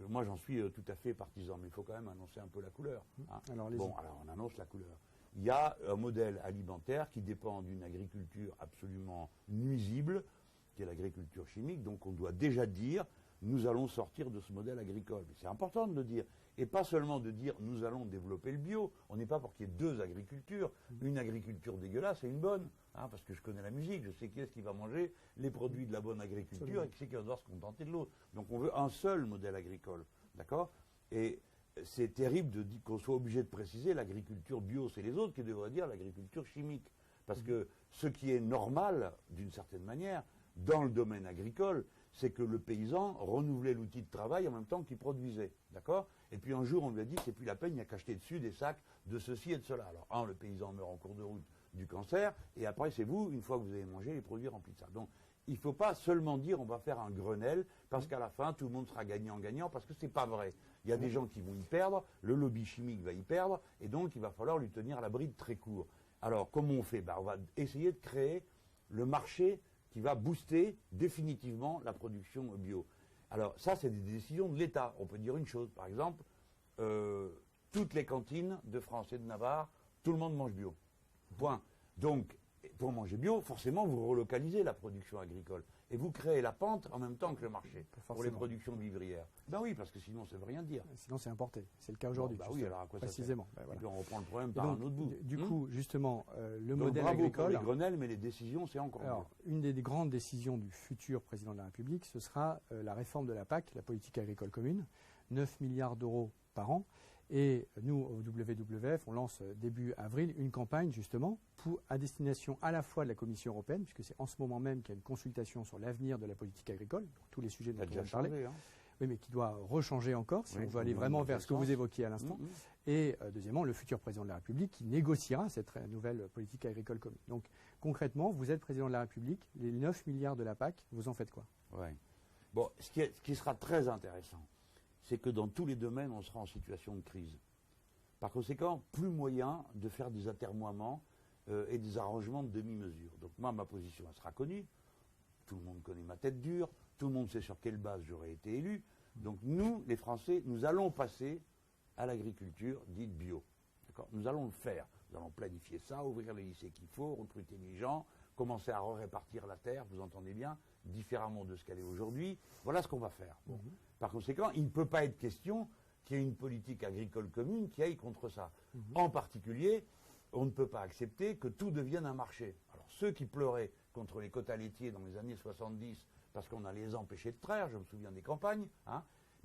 Moi, j'en suis tout à fait partisan, mais il faut quand même annoncer un peu la couleur. Hein. Alors on annonce la couleur. Il y a un modèle alimentaire qui dépend d'une agriculture absolument nuisible, qui est l'agriculture chimique. Donc on doit déjà dire, nous allons sortir de ce modèle agricole. Mais c'est important de le dire. Et pas seulement de dire, nous allons développer le bio. On n'est pas pour qu'il y ait deux agricultures. Une agriculture dégueulasse et une bonne. Hein, parce que je connais la musique, je sais qui est-ce qui va manger les produits de la bonne agriculture et qui c'est qui va devoir se contenter de l'autre. Donc on veut un seul modèle agricole. D'accord? Et c'est terrible de dire qu'on soit obligé de préciser l'agriculture bio, c'est les autres qui devraient dire l'agriculture chimique. Parce que ce qui est normal, d'une certaine manière, dans le domaine agricole, c'est que le paysan renouvelait l'outil de travail en même temps qu'il produisait. D'accord? Et puis un jour, on lui a dit, c'est plus la peine, il n'y a qu'à acheter dessus des sacs de ceci et de cela. Alors, le paysan meurt en cours de route du cancer, et après, c'est vous, une fois que vous avez mangé, les produits remplis de ça. Donc, il ne faut pas seulement dire on va faire un Grenelle, parce qu'à la fin, tout le monde sera gagnant-gagnant, parce que ce n'est pas vrai. Il y a des gens qui vont y perdre, le lobby chimique va y perdre, et donc il va falloir lui tenir la bride très court. Alors, comment on fait? On va essayer de créer le marché qui va booster définitivement la production bio. Alors, ça, c'est des décisions de l'État. On peut dire une chose, par exemple, toutes les cantines de France et de Navarre, tout le monde mange bio. Point. Donc, pour manger bio, forcément, vous relocalisez la production agricole. Et vous créez la pente en même temps que le marché pour les productions vivrières. Ben oui, parce que sinon, ça ne veut rien dire. Sinon, c'est importé. C'est le cas aujourd'hui. Oui, alors à quoi précisément. Ça sert? Et puis on reprend le problème par un autre bout. Du coup, justement, le donc, modèle bravo agricole. Pour les Grenelles, mais les décisions, c'est encore mieux. Une des grandes décisions du futur président de la République, ce sera la réforme de la PAC, la politique agricole commune, 9 milliards d'euros par an. Et nous, au WWF, on lance début avril une campagne justement à destination à la fois de la Commission européenne, puisque c'est en ce moment même qu'il y a une consultation sur l'avenir de la politique agricole, tous les sujets dont on vient de parler, oui, mais qui doit rechanger encore si on veut aller vraiment vers ce que vous évoquiez à l'instant. Et deuxièmement, le futur président de la République qui négociera cette nouvelle politique agricole commune. Donc concrètement, vous êtes président de la République, les 9 milliards de la PAC, vous en faites quoi? Ouais. Bon, ce qui sera très intéressant, c'est que dans tous les domaines, on sera en situation de crise. Par conséquent, plus moyen de faire des atermoiements et des arrangements de demi-mesure. Donc moi, ma position, elle sera connue. Tout le monde connaît ma tête dure. Tout le monde sait sur quelle base j'aurais été élu. Donc nous, les Français, nous allons passer à l'agriculture dite bio. D'accord? Nous allons le faire. Nous allons planifier ça, ouvrir les lycées qu'il faut, recruter les gens, commencer à répartir la terre, vous entendez bien, différemment de ce qu'elle est aujourd'hui. Voilà ce qu'on va faire. Bon. Par conséquent, il ne peut pas être question qu'il y ait une politique agricole commune qui aille contre ça. En particulier, on ne peut pas accepter que tout devienne un marché. Alors ceux qui pleuraient contre les quotas laitiers dans les années 70 parce qu'on allait les empêcher de traire, je me souviens des campagnes,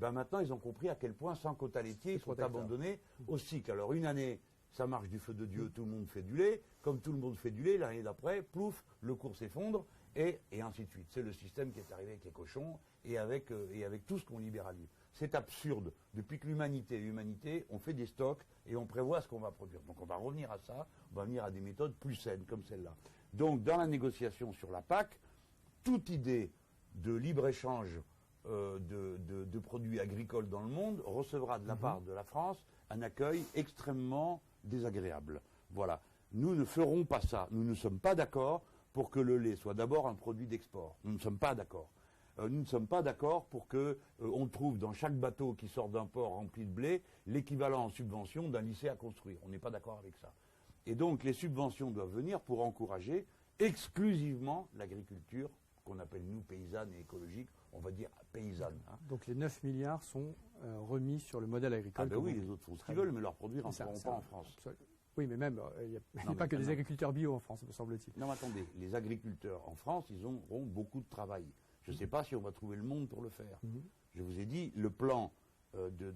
maintenant ils ont compris à quel point sans quotas laitiers ils sont abandonnés au cycle. Alors une année, ça marche du feu de Dieu, tout le monde fait du lait. Comme tout le monde fait du lait, l'année d'après, plouf, le cours s'effondre, et ainsi de suite. C'est le système qui est arrivé avec les cochons et avec tout ce qu'on libéralise. C'est absurde. Depuis que l'humanité, on fait des stocks et on prévoit ce qu'on va produire. Donc on va revenir à ça, on va venir à des méthodes plus saines comme celle-là. Donc dans la négociation sur la PAC, toute idée de libre-échange de produits agricoles dans le monde recevra de la part de la France un accueil extrêmement désagréable. Voilà. Nous ne ferons pas ça. Nous ne sommes pas d'accord pour que le lait soit d'abord un produit d'export. Nous ne sommes pas d'accord. Nous ne sommes pas d'accord pour qu'on trouve dans chaque bateau qui sort d'un port rempli de blé l'équivalent en subvention d'un lycée à construire. On n'est pas d'accord avec ça. Et donc les subventions doivent venir pour encourager exclusivement l'agriculture qu'on appelle nous paysanne et écologique, on va dire paysanne. Donc les 9 milliards sont remis sur le modèle agricole. Oui, les autres font ce qu'ils veulent, mais leurs produits ne rentreront pas en France. Oui, mais même, il n'y a pas que des agriculteurs bio en France, me semble-t-il. Non, mais attendez, les agriculteurs en France, ils auront beaucoup de travail. Je ne sais pas si on va trouver le monde pour le faire. Je vous ai dit, le plan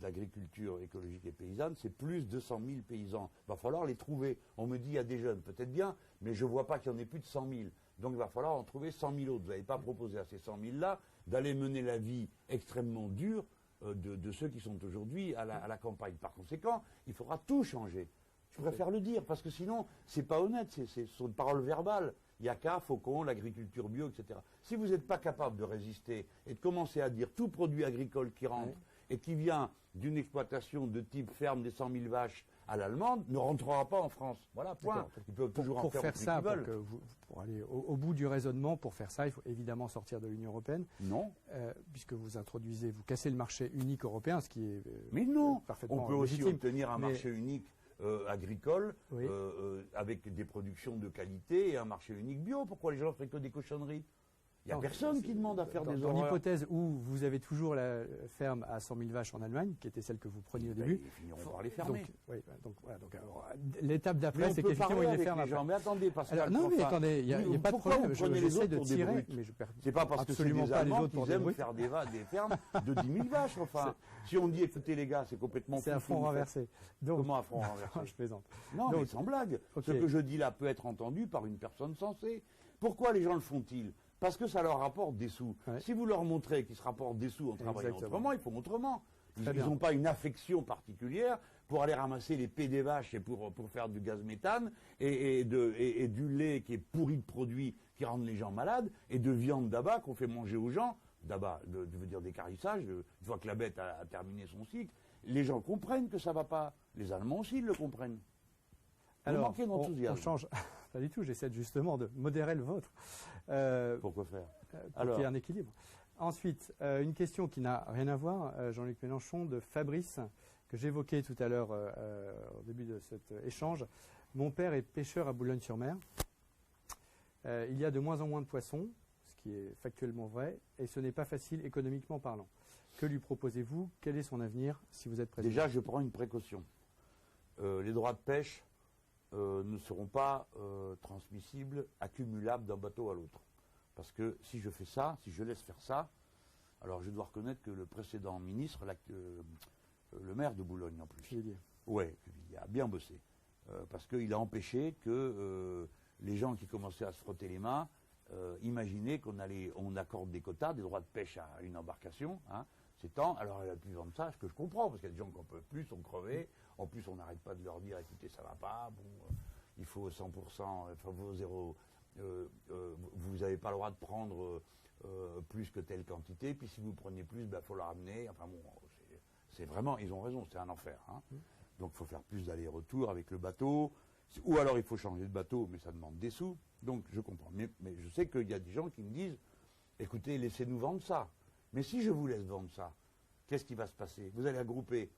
d'agriculture écologique et paysanne, c'est plus de 200 000 paysans. Il va falloir les trouver. On me dit, il y a des jeunes, peut-être bien, mais je ne vois pas qu'il y en ait plus de 100 000. Donc il va falloir en trouver 100 000 autres. Vous n'avez pas proposé à ces 100 000-là d'aller mener la vie extrêmement dure de ceux qui sont aujourd'hui à la campagne. Par conséquent, il faudra tout changer. Je préfère le dire, parce que sinon, c'est pas honnête, ce sont des paroles verbales. Yaka, Faucon, l'agriculture bio, etc. Si vous n'êtes pas capable de résister et de commencer à dire tout produit agricole qui rentre et qui vient d'une exploitation de type ferme des 100 000 vaches à l'allemande, ne rentrera pas en France. Voilà, point. Ils peuvent toujours en faire ce qu'ils veulent. Pour aller au bout du raisonnement, pour faire ça, il faut évidemment sortir de l'Union européenne. Non. Puisque vous cassez le marché unique européen, ce qui est mais non, parfaitement on peut aussi légitime. obtenir un marché unique agricole, avec des productions de qualité et un marché unique bio. Pourquoi les gens feraient que des cochonneries? Il n'y a personne qui demande à faire des horreurs. Dans l'hypothèse où vous avez toujours la ferme à 100 000 vaches en Allemagne, qui était celle que vous preniez au début. Ils finiront par les fermer. L'étape d'après, c'est qu'effectivement, ils les ferment après. Mais attendez, parce que non, mais attendez, il n'y a pas de problème. J'essaie de tirer, mais je perds c'est pas parce que c'est des Allemands qu'ils aiment faire des fermes de 10 000 vaches. Enfin, si on dit, écoutez les gars, c'est complètement fou. C'est à front renversé. Comment à front renversé? Je plaisante. Non, mais sans blague. Ce que je dis là peut être entendu par une personne sensée. Pourquoi les gens le font-ils? Parce que ça leur rapporte des sous. Ouais. Si vous leur montrez qu'ils se rapportent des sous en travaillant autrement, ils font autrement. Ils n'ont pas une affection particulière pour aller ramasser les pets des vaches et pour faire du gaz méthane et du lait qui est pourri de produits qui rendent les gens malades et de viande d'abat qu'on fait manger aux gens. D'abat, je veux dire d'écarissage, une fois que la bête a terminé son cycle. Les gens comprennent que ça ne va pas. Les Allemands aussi, ils le comprennent. Alors, on change. Pas du tout, j'essaie justement de modérer le vôtre. Pourquoi faire? Pour qu'il y ait un équilibre. Ensuite, une question qui n'a rien à voir, Jean-Luc Mélenchon, de Fabrice, que j'évoquais tout à l'heure au début de cet échange. Mon père est pêcheur à Boulogne-sur-Mer. Il y a de moins en moins de poissons, ce qui est factuellement vrai, et ce n'est pas facile économiquement parlant. Que lui proposez-vous? Quel est son avenir si vous êtes président? Déjà, je prends une précaution. Les droits de pêche ne seront pas transmissibles, accumulables d'un bateau à l'autre. Parce que si je fais ça, si je laisse faire ça, alors je dois reconnaître que le précédent ministre, le maire de Boulogne en plus, il a bien bossé. Parce qu'il a empêché que les gens qui commençaient à se frotter les mains imaginaient on accorde des quotas, des droits de pêche à une embarcation. Hein, alors elle a pu vendre ça, ce que je comprends, parce qu'il y a des gens qui n'en peuvent plus, sont crevés. En plus, on n'arrête pas de leur dire, écoutez, ça va pas, il faut 100%, enfin, vous n'avez pas le droit de prendre plus que telle quantité, puis si vous prenez plus, il faut la ramener. Enfin bon, c'est vraiment, ils ont raison, c'est un enfer. Hein. Donc il faut faire plus d'aller-retour avec le bateau, ou alors il faut changer de bateau, mais ça demande des sous. Donc je comprends. Mais je sais qu'il y a des gens qui me disent, écoutez, laissez-nous vendre ça. Mais si je vous laisse vendre ça, qu'est-ce qui va se passer? Vous allez regrouper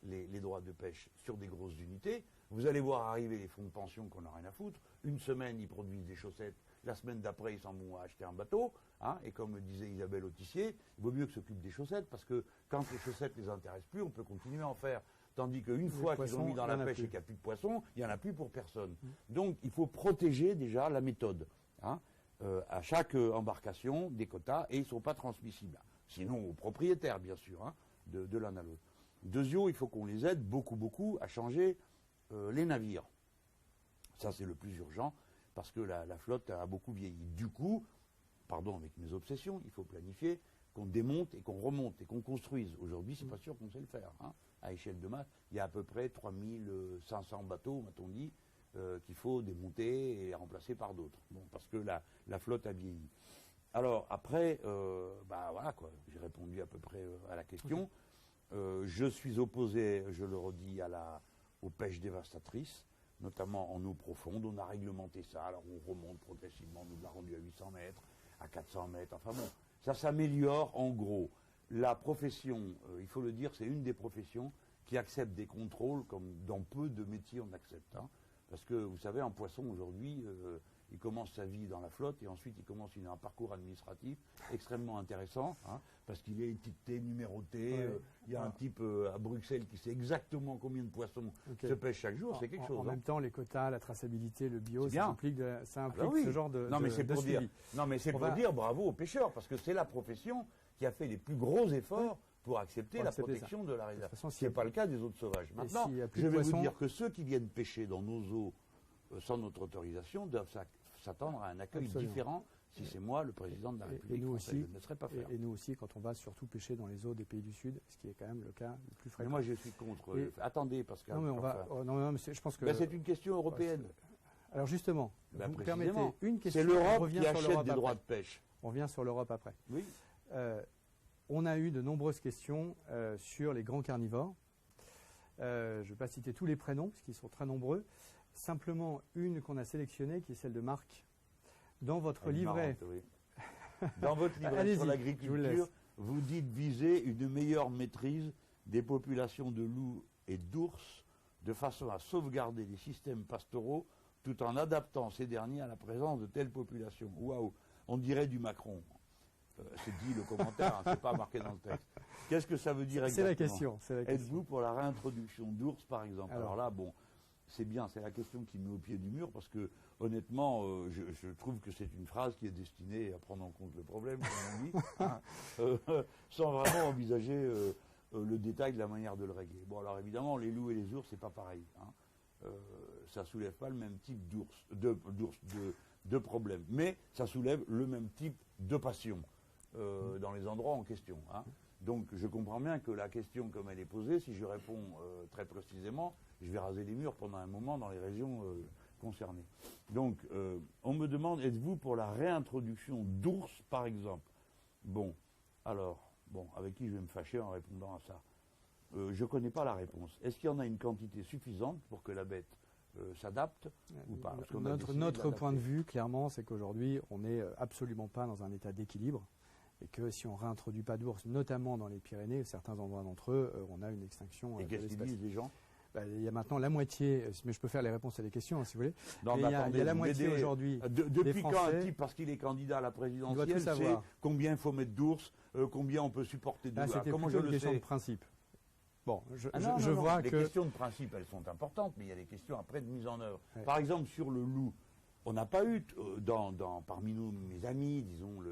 les droits de pêche sur des grosses unités. Vous allez voir arriver les fonds de pension qu'on n'a rien à foutre. Une semaine, ils produisent des chaussettes. La semaine d'après, ils s'en vont acheter un bateau. Hein, et comme disait Isabelle Autissier, il vaut mieux qu'ils s'occupent des chaussettes parce que quand les chaussettes ne les intéressent plus, on peut continuer à en faire. Tandis qu'une fois qu'ils ont mis dans la pêche et qu'il n'y a plus de poissons, il n'y en a plus pour personne. Donc, il faut protéger déjà la méthode. Hein, à chaque embarcation, des quotas, et ils ne sont pas transmissibles. Sinon aux propriétaires, bien sûr, hein, de l'un à l'autre. Deuxièmement, il faut qu'on les aide beaucoup à changer les navires. Ça, c'est le plus urgent, parce que la flotte a beaucoup vieilli. Du coup, pardon avec mes obsessions, il faut planifier qu'on démonte et qu'on remonte et qu'on construise. Aujourd'hui, c'est pas sûr qu'on sait le faire. Hein. À échelle de masse, il y a à peu près 3500 bateaux, m'a-t-on dit, qu'il faut démonter et remplacer par d'autres. Bon, parce que la flotte a vieilli. Alors, après, voilà, quoi. J'ai répondu à peu près à la question. Je suis opposé, je le redis, aux pêches dévastatrices, notamment en eau profonde. On a réglementé ça, alors on remonte progressivement, on nous l'a rendu à 800 mètres, à 400 mètres, enfin bon, ça s'améliore en gros. La profession, il faut le dire, c'est une des professions qui accepte des contrôles comme dans peu de métiers on accepte. Hein. Parce que, vous savez, un poisson aujourd'hui, il commence sa vie dans la flotte et ensuite il commence un parcours administratif extrêmement intéressant, hein, parce qu'il est étiqueté, numéroté. Il y a un type à Bruxelles qui sait exactement combien de poissons se pêchent chaque jour, c'est quelque chose. En même temps, les quotas, la traçabilité, le bio, ça implique oui. ce genre de non, mais c'est pour suivi. pour dire bravo aux pêcheurs, parce que c'est la profession qui a fait les plus gros efforts pour accepter la protection de la réserve. Ce n'est pas le cas des autres sauvages. Maintenant, je vais vous dire que ceux qui viennent pêcher dans nos eaux sans notre autorisation doivent s'attendre à un accueil différent Si c'est moi, le président de la République et nous française, aussi, je ne laisserai pas faire. et nous aussi, quand on va surtout pêcher dans les eaux des pays du Sud, ce qui est quand même le cas le plus fréquent. Mais moi, je suis contre. Attendez, Pascal. Non, mais on va. Oh, non, mais je pense que. Ben, c'est une question européenne. Alors justement, Ben, vous me permettez une question. C'est on l'Europe revient qui sur achète l'Europe des droits après. de pêche. On revient sur l'Europe après. Oui. On a eu de nombreuses questions sur les grands carnivores. Je ne vais pas citer tous les prénoms, parce qu'ils sont très nombreux. Simplement une qu'on a sélectionnée, qui est celle de Marc. Dans votre livret. Marrante, oui. Dans votre livret Allez-y, sur je vous l'agriculture, laisse. vous dites viser une meilleure maîtrise des populations de loups et d'ours de façon à sauvegarder les systèmes pastoraux tout en adaptant ces derniers à la présence de telles populations. Waouh, on dirait du Macron. C'est dit le commentaire, hein, c'est pas marqué dans le texte. Qu'est-ce que ça veut dire exactement? C'est la question. Êtes-vous pour la réintroduction d'ours, par exemple? Alors là, bon, c'est bien, c'est la question qui met au pied du mur, parce que, honnêtement, je trouve que c'est une phrase qui est destinée à prendre en compte le problème, comme on dit, hein, sans vraiment envisager le détail de la manière de le régler. Bon, alors évidemment, les loups et les ours, c'est pas pareil. Hein. Ça soulève pas le même type de problème, mais ça soulève le même type de passion dans les endroits en question. Hein. Donc je comprends bien que la question comme elle est posée, si je réponds très précisément, je vais raser les murs pendant un moment dans les régions concernées. Donc on me demande, êtes-vous pour la réintroduction d'ours par exemple? Bon, alors, avec qui je vais me fâcher en répondant à ça? Je ne connais pas la réponse. Est-ce qu'il y en a une quantité suffisante pour que la bête s'adapte ou pas? Notre point de vue, clairement, c'est qu'aujourd'hui, on n'est absolument pas dans un état d'équilibre. Et que si on ne réintroduit pas d'ours, notamment dans les Pyrénées, certains endroits d'entre eux, on a une extinction. Et qu'est-ce qu'ils disent les gens? Il y a maintenant la moitié, mais je peux faire les réponses à des questions, hein, si vous voulez. Non, il y a la moitié aujourd'hui. Depuis quand un type, parce qu'il est candidat à la présidentielle, sait combien il faut mettre d'ours, combien on peut supporter d'ours? C'était plutôt une question de principe. Bon, je vois les que... Les questions de principe, elles sont importantes, mais il y a des questions après de mise en œuvre. Ouais. Par exemple, sur le loup, on n'a pas eu, parmi nous, mes amis, disons,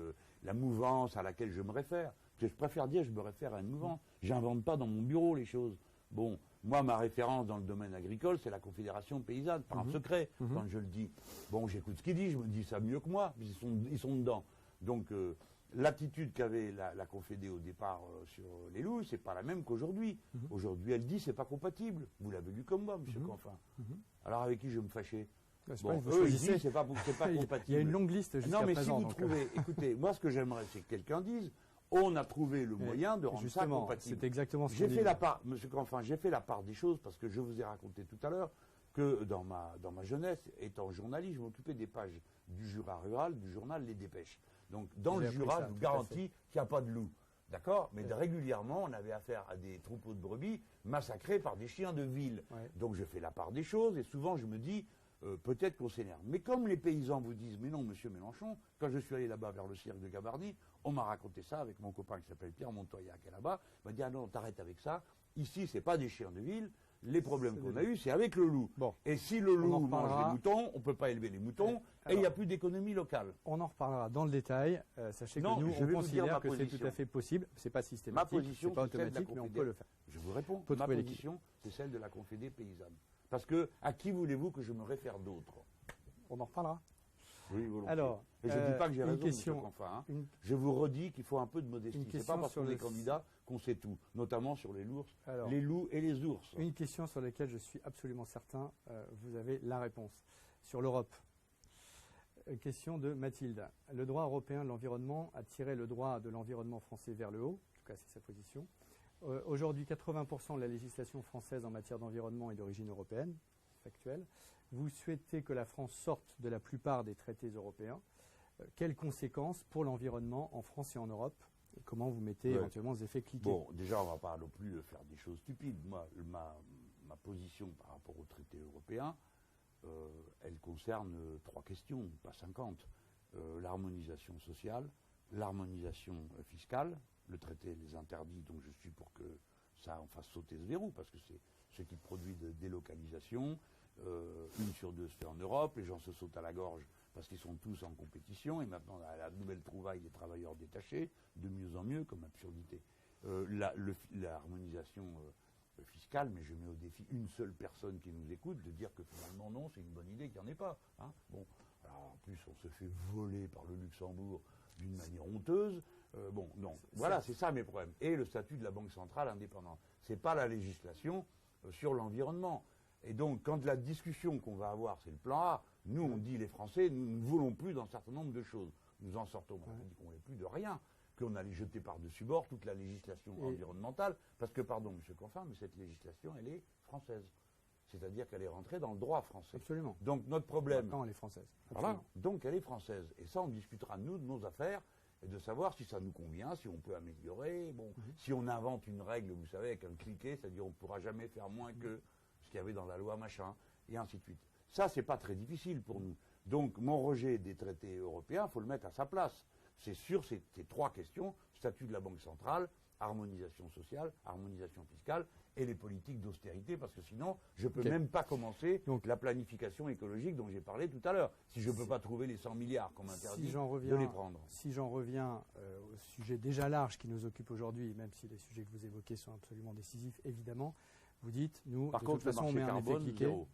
la mouvance à laquelle je me réfère. Je préfère dire, je me réfère à une mouvance. J'invente pas dans mon bureau les choses. Bon, moi, ma référence dans le domaine agricole, c'est la Confédération paysanne, par un secret, quand je le dis. Bon, j'écoute ce qu'il dit, je me dis ça mieux que moi, ils sont dedans. Donc, l'attitude qu'avait la Confédé au départ sur les loups, c'est pas la même qu'aujourd'hui. Aujourd'hui, elle dit c'est pas compatible. Vous l'avez lu comme moi, M. Canfin. Alors, avec qui je vais me fâcher? Bon, eux, ils disent c'est pas compatible. Il y a une longue liste jusqu'à présent. Non, mais si vous trouvez, écoutez, moi, ce que j'aimerais, c'est que quelqu'un dise, on a trouvé le moyen de rendre ça compatible. C'est exactement ce que j'ai fait la part, Monsieur Canfin, j'ai fait la part des choses parce que je vous ai raconté tout à l'heure que dans ma jeunesse, étant journaliste, je m'occupais des pages du Jura rural, du journal Les Dépêches. Donc, dans le Jura, je vous garantis qu'il n'y a pas de loup. D'accord? Mais régulièrement, on avait affaire à des troupeaux de brebis massacrés par des chiens de ville. Ouais. Donc, je fais la part des choses et souvent, je me dis, peut-être qu'on s'énerve. Mais comme les paysans vous disent, mais non, monsieur Mélenchon, quand je suis allé là-bas vers le cirque de Gabardy, on m'a raconté ça avec mon copain qui s'appelle Pierre Montoya, qui est là-bas. Il m'a dit, ah non, t'arrêtes avec ça. Ici, c'est pas des chiens de ville. Les problèmes qu'on a eus, c'est avec le loup. Bon. Et si le loup mange les moutons, on ne peut pas élever les moutons et il n'y a plus d'économie locale. On en reparlera dans le détail. Sachez que nous, on considère que c'est tout à fait possible. Ce n'est pas systématique, ce n'est pas automatique, mais on peut le faire. Je vous réponds. Ma position, c'est celle de la Confédé paysanne. Parce que, à qui voulez-vous que je me réfère d'autre? On en reparlera. Oui, volontiers. Alors, et je ne dis pas que j'ai raison, monsieur Canfin. Je vous redis qu'il faut un peu de modestie. Ce n'est pas parce qu'on est candidat qu'on sait tout, notamment sur les loups et les ours. Une question sur laquelle je suis absolument certain, vous avez la réponse. Sur l'Europe. Question de Mathilde. Le droit européen de l'environnement a tiré le droit de l'environnement français vers le haut. En tout cas, c'est sa position. Aujourd'hui, 80% de la législation française en matière d'environnement est d'origine européenne, factuelle. Vous souhaitez que la France sorte de la plupart des traités européens. Quelles conséquences pour l'environnement en France et en Europe? Et comment vous mettez éventuellement des effets cliqués? Bon, déjà, on ne va pas non plus faire des choses stupides. Moi, ma position par rapport aux traités européens, elle concerne 3 questions, pas 50. L'harmonisation sociale, l'harmonisation fiscale. Le traité les interdit, donc je suis pour que ça en fasse sauter ce verrou, parce que c'est ce qui produit de délocalisation. 1 sur 2 se fait en Europe, les gens se sautent à la gorge parce qu'ils sont tous en compétition, et maintenant la nouvelle trouvaille des travailleurs détachés, de mieux en mieux, comme absurdité. L'harmonisation fiscale, mais je mets au défi une seule personne qui nous écoute de dire que finalement non, c'est une bonne idée qu'il n'y en ait pas. Hein. Bon, Alors, en plus, on se fait voler par le Luxembourg d'une manière honteuse. Bon, non. Voilà, c'est ça mes problèmes. Et le statut de la Banque centrale indépendante. Ce n'est pas la législation sur l'environnement. Et donc, quand la discussion qu'on va avoir, c'est le plan A, nous, on dit, les Français, nous ne voulons plus d'un certain nombre de choses. Nous en sortons. On dit qu'on ne voulait plus de rien, qu'on allait jeter par-dessus bord toute la législation environnementale. Parce que, pardon, M. Confin, mais cette législation, elle est française. C'est-à-dire qu'elle est rentrée dans le droit français. Absolument. Donc, notre problème... Maintenant, elle est française. Voilà. Donc, elle est française. Et ça, on discutera, nous, de nos affaires, et de savoir si ça nous convient, si on peut améliorer. Bon, si on invente une règle, vous savez, avec un cliquet, c'est-à-dire on ne pourra jamais faire moins que ce qu'il y avait dans la loi machin, et ainsi de suite. Ça, c'est pas très difficile pour nous. Donc, mon rejet des traités européens, il faut le mettre à sa place. C'est sur ces trois questions, statut de la Banque centrale, harmonisation sociale, harmonisation fiscale, et les politiques d'austérité, parce que sinon, je ne peux même pas commencer la planification écologique dont j'ai parlé tout à l'heure, si je ne peux pas trouver les 100 milliards qu'on m'interdit de les prendre. Si j'en reviens au sujet déjà large qui nous occupe aujourd'hui, même si les sujets que vous évoquez sont absolument décisifs, évidemment, vous dites, nous, par de contre, toute façon, on met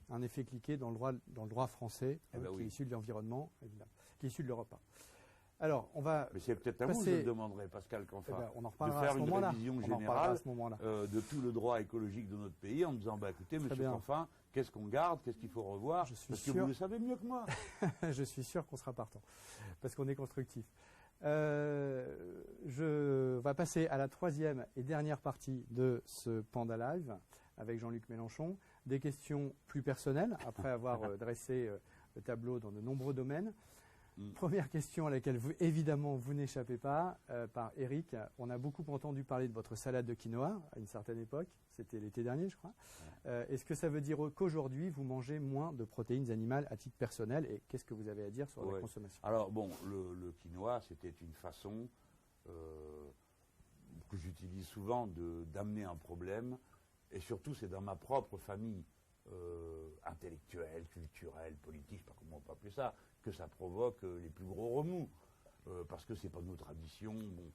un effet cliqué dans le droit français, qui est issu de l'environnement, évidemment, qui est issu de l'Europe. Alors, on va. Mais c'est peut-être à vous que je le demanderai, Pascal Canfin, on en de faire une révision générale de tout le droit écologique de notre pays en me disant, écoutez, M. Canfin, qu'est-ce qu'on garde, qu'est-ce qu'il faut revoir, parce que vous le savez mieux que moi. Je suis sûr qu'on sera partant, parce qu'on est constructif. Je vais passer à la troisième et dernière partie de ce Panda Live avec Jean-Luc Mélenchon. Des questions plus personnelles, après avoir dressé le tableau dans de nombreux domaines. Première question à laquelle, évidemment, vous n'échappez pas, par Eric. On a beaucoup entendu parler de votre salade de quinoa à une certaine époque. C'était l'été dernier, je crois. Est-ce que ça veut dire qu'aujourd'hui, vous mangez moins de protéines animales à titre personnel? Et qu'est-ce que vous avez à dire sur la consommation? Alors, bon, le quinoa, c'était une façon que j'utilise souvent d'amener un problème. Et surtout, c'est dans ma propre famille intellectuelle, culturelle, politique, je ne sais pas comment on peut appeler ça, que ça provoque les plus gros remous. Parce que ce n'est pas nos traditions. Bon.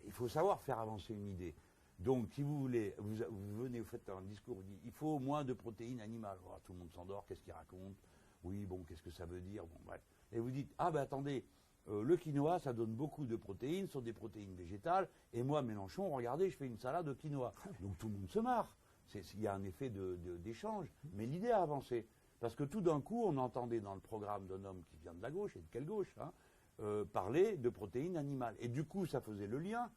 Il faut savoir faire avancer une idée. Donc, si vous voulez, vous venez, vous faites un discours, vous dites, il faut moins de protéines animales. Oh, tout le monde s'endort, qu'est-ce qu'il raconte? Oui, bon, qu'est-ce que ça veut dire? Bon, bref. Et vous dites, attendez, le quinoa, ça donne beaucoup de protéines, ce sont des protéines végétales, et moi, Mélenchon, regardez, je fais une salade de quinoa. Donc, tout le monde se marre. Il y a un effet d'échange, mais l'idée a avancé. Parce que tout d'un coup, on entendait dans le programme d'un homme qui vient de la gauche, et de quelle gauche, parler de protéines animales. Et du coup, ça faisait le lien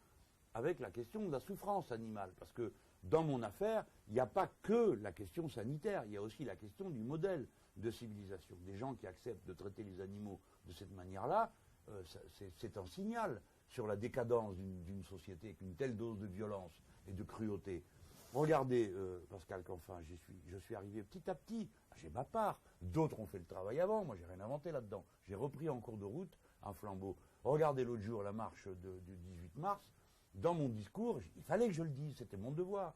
avec la question de la souffrance animale. Parce que dans mon affaire, il n'y a pas que la question sanitaire, il y a aussi la question du modèle de civilisation. Des gens qui acceptent de traiter les animaux de cette manière-là, c'est un signal sur la décadence d'une société avec une telle dose de violence et de cruauté. Regardez, Pascal Canfin, je suis arrivé petit à petit, j'ai ma part. D'autres ont fait le travail avant, moi j'ai rien inventé là-dedans. J'ai repris en cours de route un flambeau. Regardez l'autre jour la marche du 18 mars. Dans mon discours, il fallait que je le dise, c'était mon devoir.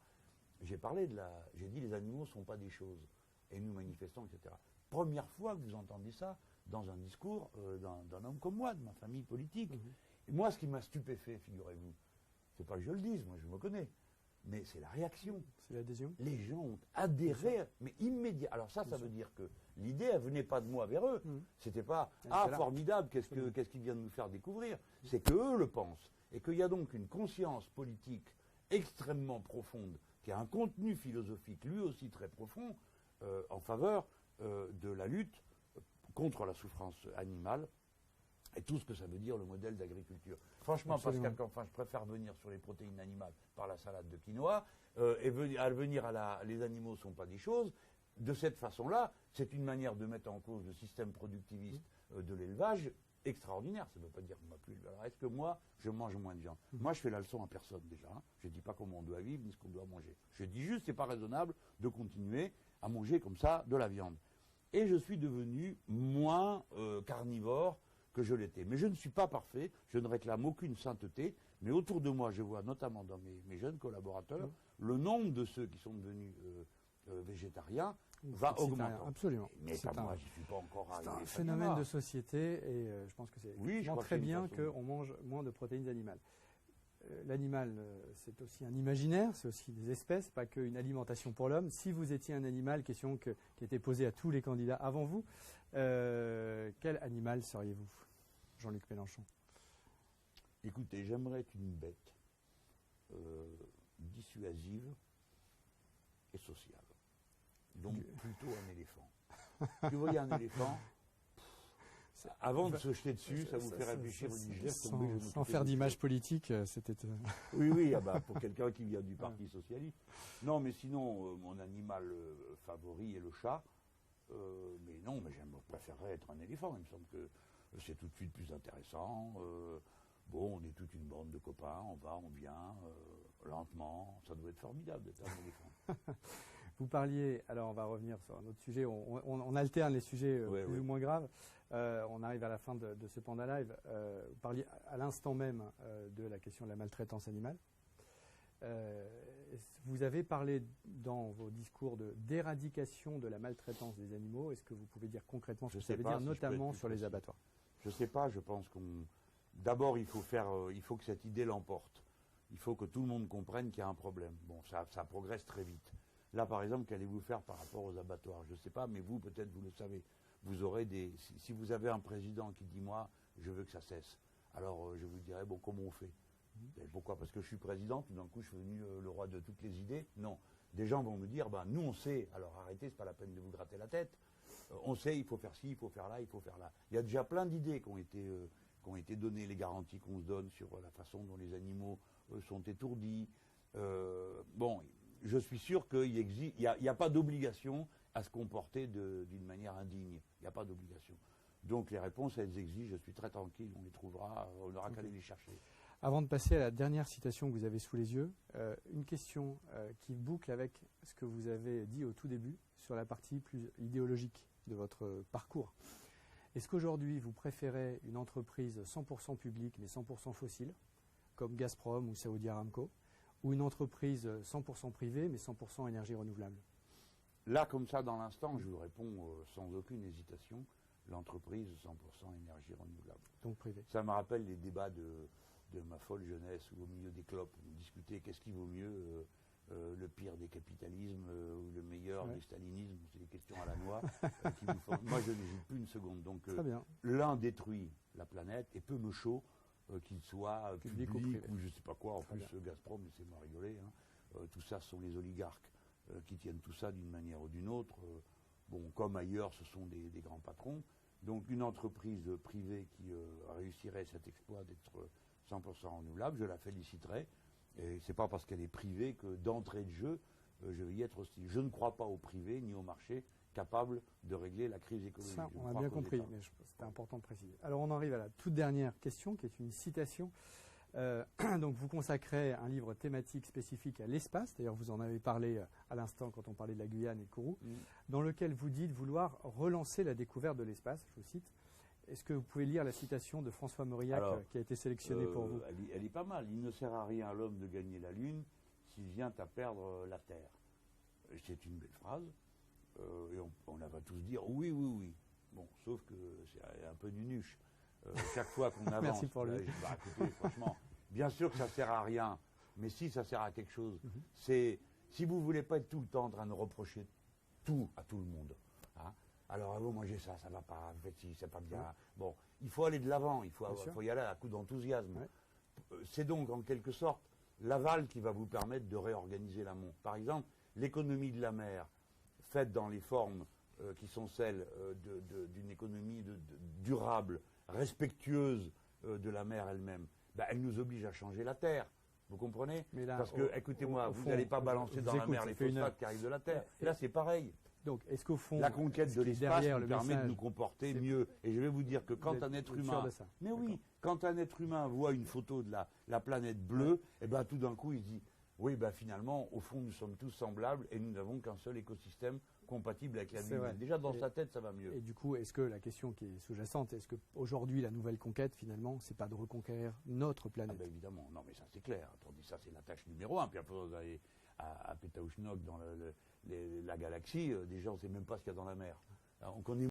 J'ai dit les animaux ne sont pas des choses. Et nous manifestons, etc. Première fois que vous entendez ça dans un discours d'un homme comme moi, de ma famille politique. Et moi, ce qui m'a stupéfait, figurez-vous, c'est pas que je le dise, moi je me connais. Mais c'est la réaction. C'est l'adhésion. Les gens ont adhéré, mais immédiat. Alors ça veut dire que l'idée, elle venait pas de moi vers eux. C'était pas formidable, qu'est-ce qu'il vient de nous faire découvrir. C'est qu'eux le pensent. Et qu'il y a donc une conscience politique extrêmement profonde, qui a un contenu philosophique lui aussi très profond, en faveur de la lutte contre la souffrance animale. Et tout ce que ça veut dire, le modèle d'agriculture. Franchement, absolument. Pascal Canfin, je préfère venir sur les protéines animales par la salade de quinoa, et venir les animaux ne sont pas des choses. De cette façon-là, c'est une manière de mettre en cause le système productiviste de l'élevage extraordinaire. Ça ne veut pas dire qu'on ne va plus. Alors, est-ce que moi, je mange moins de viande? Moi, je fais la leçon à personne déjà. Je ne dis pas comment on doit vivre, ni ce qu'on doit manger. Je dis juste, ce n'est pas raisonnable de continuer à manger comme ça de la viande. Et je suis devenu moins carnivore que je l'étais. Mais je ne suis pas parfait, je ne réclame aucune sainteté, mais autour de moi, je vois notamment dans mes jeunes collaborateurs, le nombre de ceux qui sont devenus végétariens va augmenter. Absolument. Mais pas moi, je ne suis pas encore arrivé. C'est un phénomène de société et je pense que c'est très bien qu'on mange moins de protéines animales. l'animal, c'est aussi un imaginaire, c'est aussi des espèces, pas qu'une alimentation pour l'homme. Si vous étiez un animal, question qui était posée à tous les candidats avant vous, quel animal seriez-vous, Jean-Luc Mélenchon? Écoutez, j'aimerais être une bête dissuasive et sociale. Donc plutôt un éléphant. Si vous voyez un éléphant, avant de se jeter dessus, ça vous fait réfléchir une geste. Sans faire d'image politique, c'était... Oui, pour quelqu'un qui vient du Parti Socialiste. Non, mais sinon, mon animal favori est le chat. Mais je préférerais être un éléphant. Il me semble que c'est tout de suite plus intéressant. On est toute une bande de copains, on va, on vient, lentement. Ça doit être formidable d'être un éléphant. Vous parliez, alors on va revenir sur un autre sujet, on alterne les sujets plus ou moins graves. On arrive à la fin de ce Panda Live. Vous parliez à l'instant même de la question de la maltraitance animale. Vous avez parlé dans vos discours d'éradication de la maltraitance des animaux. Est-ce que vous pouvez dire concrètement ce que ça veut dire, notamment sur les abattoirs? Je ne sais pas, je pense d'abord, il faut que cette idée l'emporte. Il faut que tout le monde comprenne qu'il y a un problème. Bon, ça progresse très vite. Là, par exemple, qu'allez-vous faire par rapport aux abattoirs? Je ne sais pas, mais vous, peut-être, vous le savez. Vous aurez si vous avez un président qui dit, moi, je veux que ça cesse, alors je vous dirai, bon, comment on fait? Et pourquoi? Parce que je suis président, tout d'un coup, je suis devenu le roi de toutes les idées? Non. Des gens vont me dire, nous, on sait, alors arrêtez, c'est pas la peine de vous gratter la tête. On sait, il faut faire ci, il faut faire là, il faut faire là. Il y a déjà plein d'idées qui ont été données, les garanties qu'on se donne sur la façon dont les animaux sont étourdis. Je suis sûr qu'il n'y a pas d'obligation à se comporter d'une manière indigne. Il n'y a pas d'obligation. Donc les réponses, elles existent, je suis très tranquille, on les trouvera, on n'aura qu'à aller les chercher. Avant de passer à la dernière citation que vous avez sous les yeux, une question qui boucle avec ce que vous avez dit au tout début sur la partie plus idéologique de votre parcours. Est-ce qu'aujourd'hui, vous préférez une entreprise 100% publique mais 100% fossile, comme Gazprom ou Saudi Aramco, ou une entreprise 100% privée mais 100% énergie renouvelable? Là, comme ça, dans l'instant, je vous réponds sans aucune hésitation, l'entreprise 100% énergie renouvelable. Donc privée. Ça me rappelle les débats de ma folle jeunesse où au milieu des clopes, on discutait qu'est-ce qui vaut mieux, le pire des capitalismes ou le meilleur du stalinisme, c'est des questions à la noix. Moi, je n'hésite plus une seconde. Donc, l'un détruit la planète et peu me chaud qu'il soit public ou je ne sais pas quoi. En plus, Gazprom, laissez-moi rigoler. Tout ça, ce sont les oligarques qui tiennent tout ça d'une manière ou d'une autre. Comme ailleurs, ce sont des grands patrons. Donc, une entreprise privée qui réussirait cet exploit d'être 100% renouvelable, je la féliciterai. Et ce n'est pas parce qu'elle est privée que d'entrée de jeu, je vais y être hostile. Je ne crois pas au privé ni au marché capable de régler la crise économique. Ça, on a bien compris, mais c'était important de préciser. Alors on arrive à la toute dernière question, qui est une citation. Donc vous consacrez un livre thématique spécifique à l'espace, d'ailleurs vous en avez parlé à l'instant quand on parlait de la Guyane et de Kourou, dans lequel vous dites vouloir relancer la découverte de l'espace, je vous cite. Est-ce que vous pouvez lire la citation de François Mauriac qui a été sélectionnée pour vous? Elle est pas mal. Il ne sert à rien à l'homme de gagner la Lune s'il vient à perdre la Terre. C'est une belle phrase. Et on va tous dire oui, oui, oui. Bon, sauf que c'est un peu nunuche. Chaque fois qu'on avance, merci pour lui. Écoutez, franchement, bien sûr que ça sert à rien, mais si ça sert à quelque chose, c'est si vous voulez pas être tout le temps en train de reprocher tout à tout le monde. Alors, vous mangez ça, ça va pas, c'est pas bien. Bon, il faut aller de l'avant, il faut y aller à coup d'enthousiasme. C'est donc, en quelque sorte, l'aval qui va vous permettre de réorganiser l'amont. Par exemple, l'économie de la mer, faite dans les formes qui sont celles d'une économie durable, respectueuse de la mer elle-même, elle nous oblige à changer la terre. Vous comprenez? Parce que, écoutez-moi, vous n'allez pas balancer dans la mer les phosphates qui arrivent de la terre. Là, c'est pareil. Donc, est-ce qu'au fond, la conquête de l'espace nous permet de nous comporter mieux? Et je vais vous dire que quand un être humain, quand un être humain voit une photo de la planète bleue, et tout d'un coup, il se dit, oui, finalement, au fond, nous sommes tous semblables et nous n'avons qu'un seul écosystème compatible avec la vie humaine. Déjà, dans sa tête, ça va mieux. Et du coup, est-ce que la question qui est sous-jacente, est-ce qu'aujourd'hui, la nouvelle conquête, finalement, c'est pas de reconquérir notre planète? Évidemment, non, mais ça, c'est clair. Attendez, ça, c'est la tâche numéro 1. Puis après, vous allez à Pétaouchnok, dans la galaxie, déjà, on ne sait même pas ce qu'il y a dans la mer. Alors, on connaît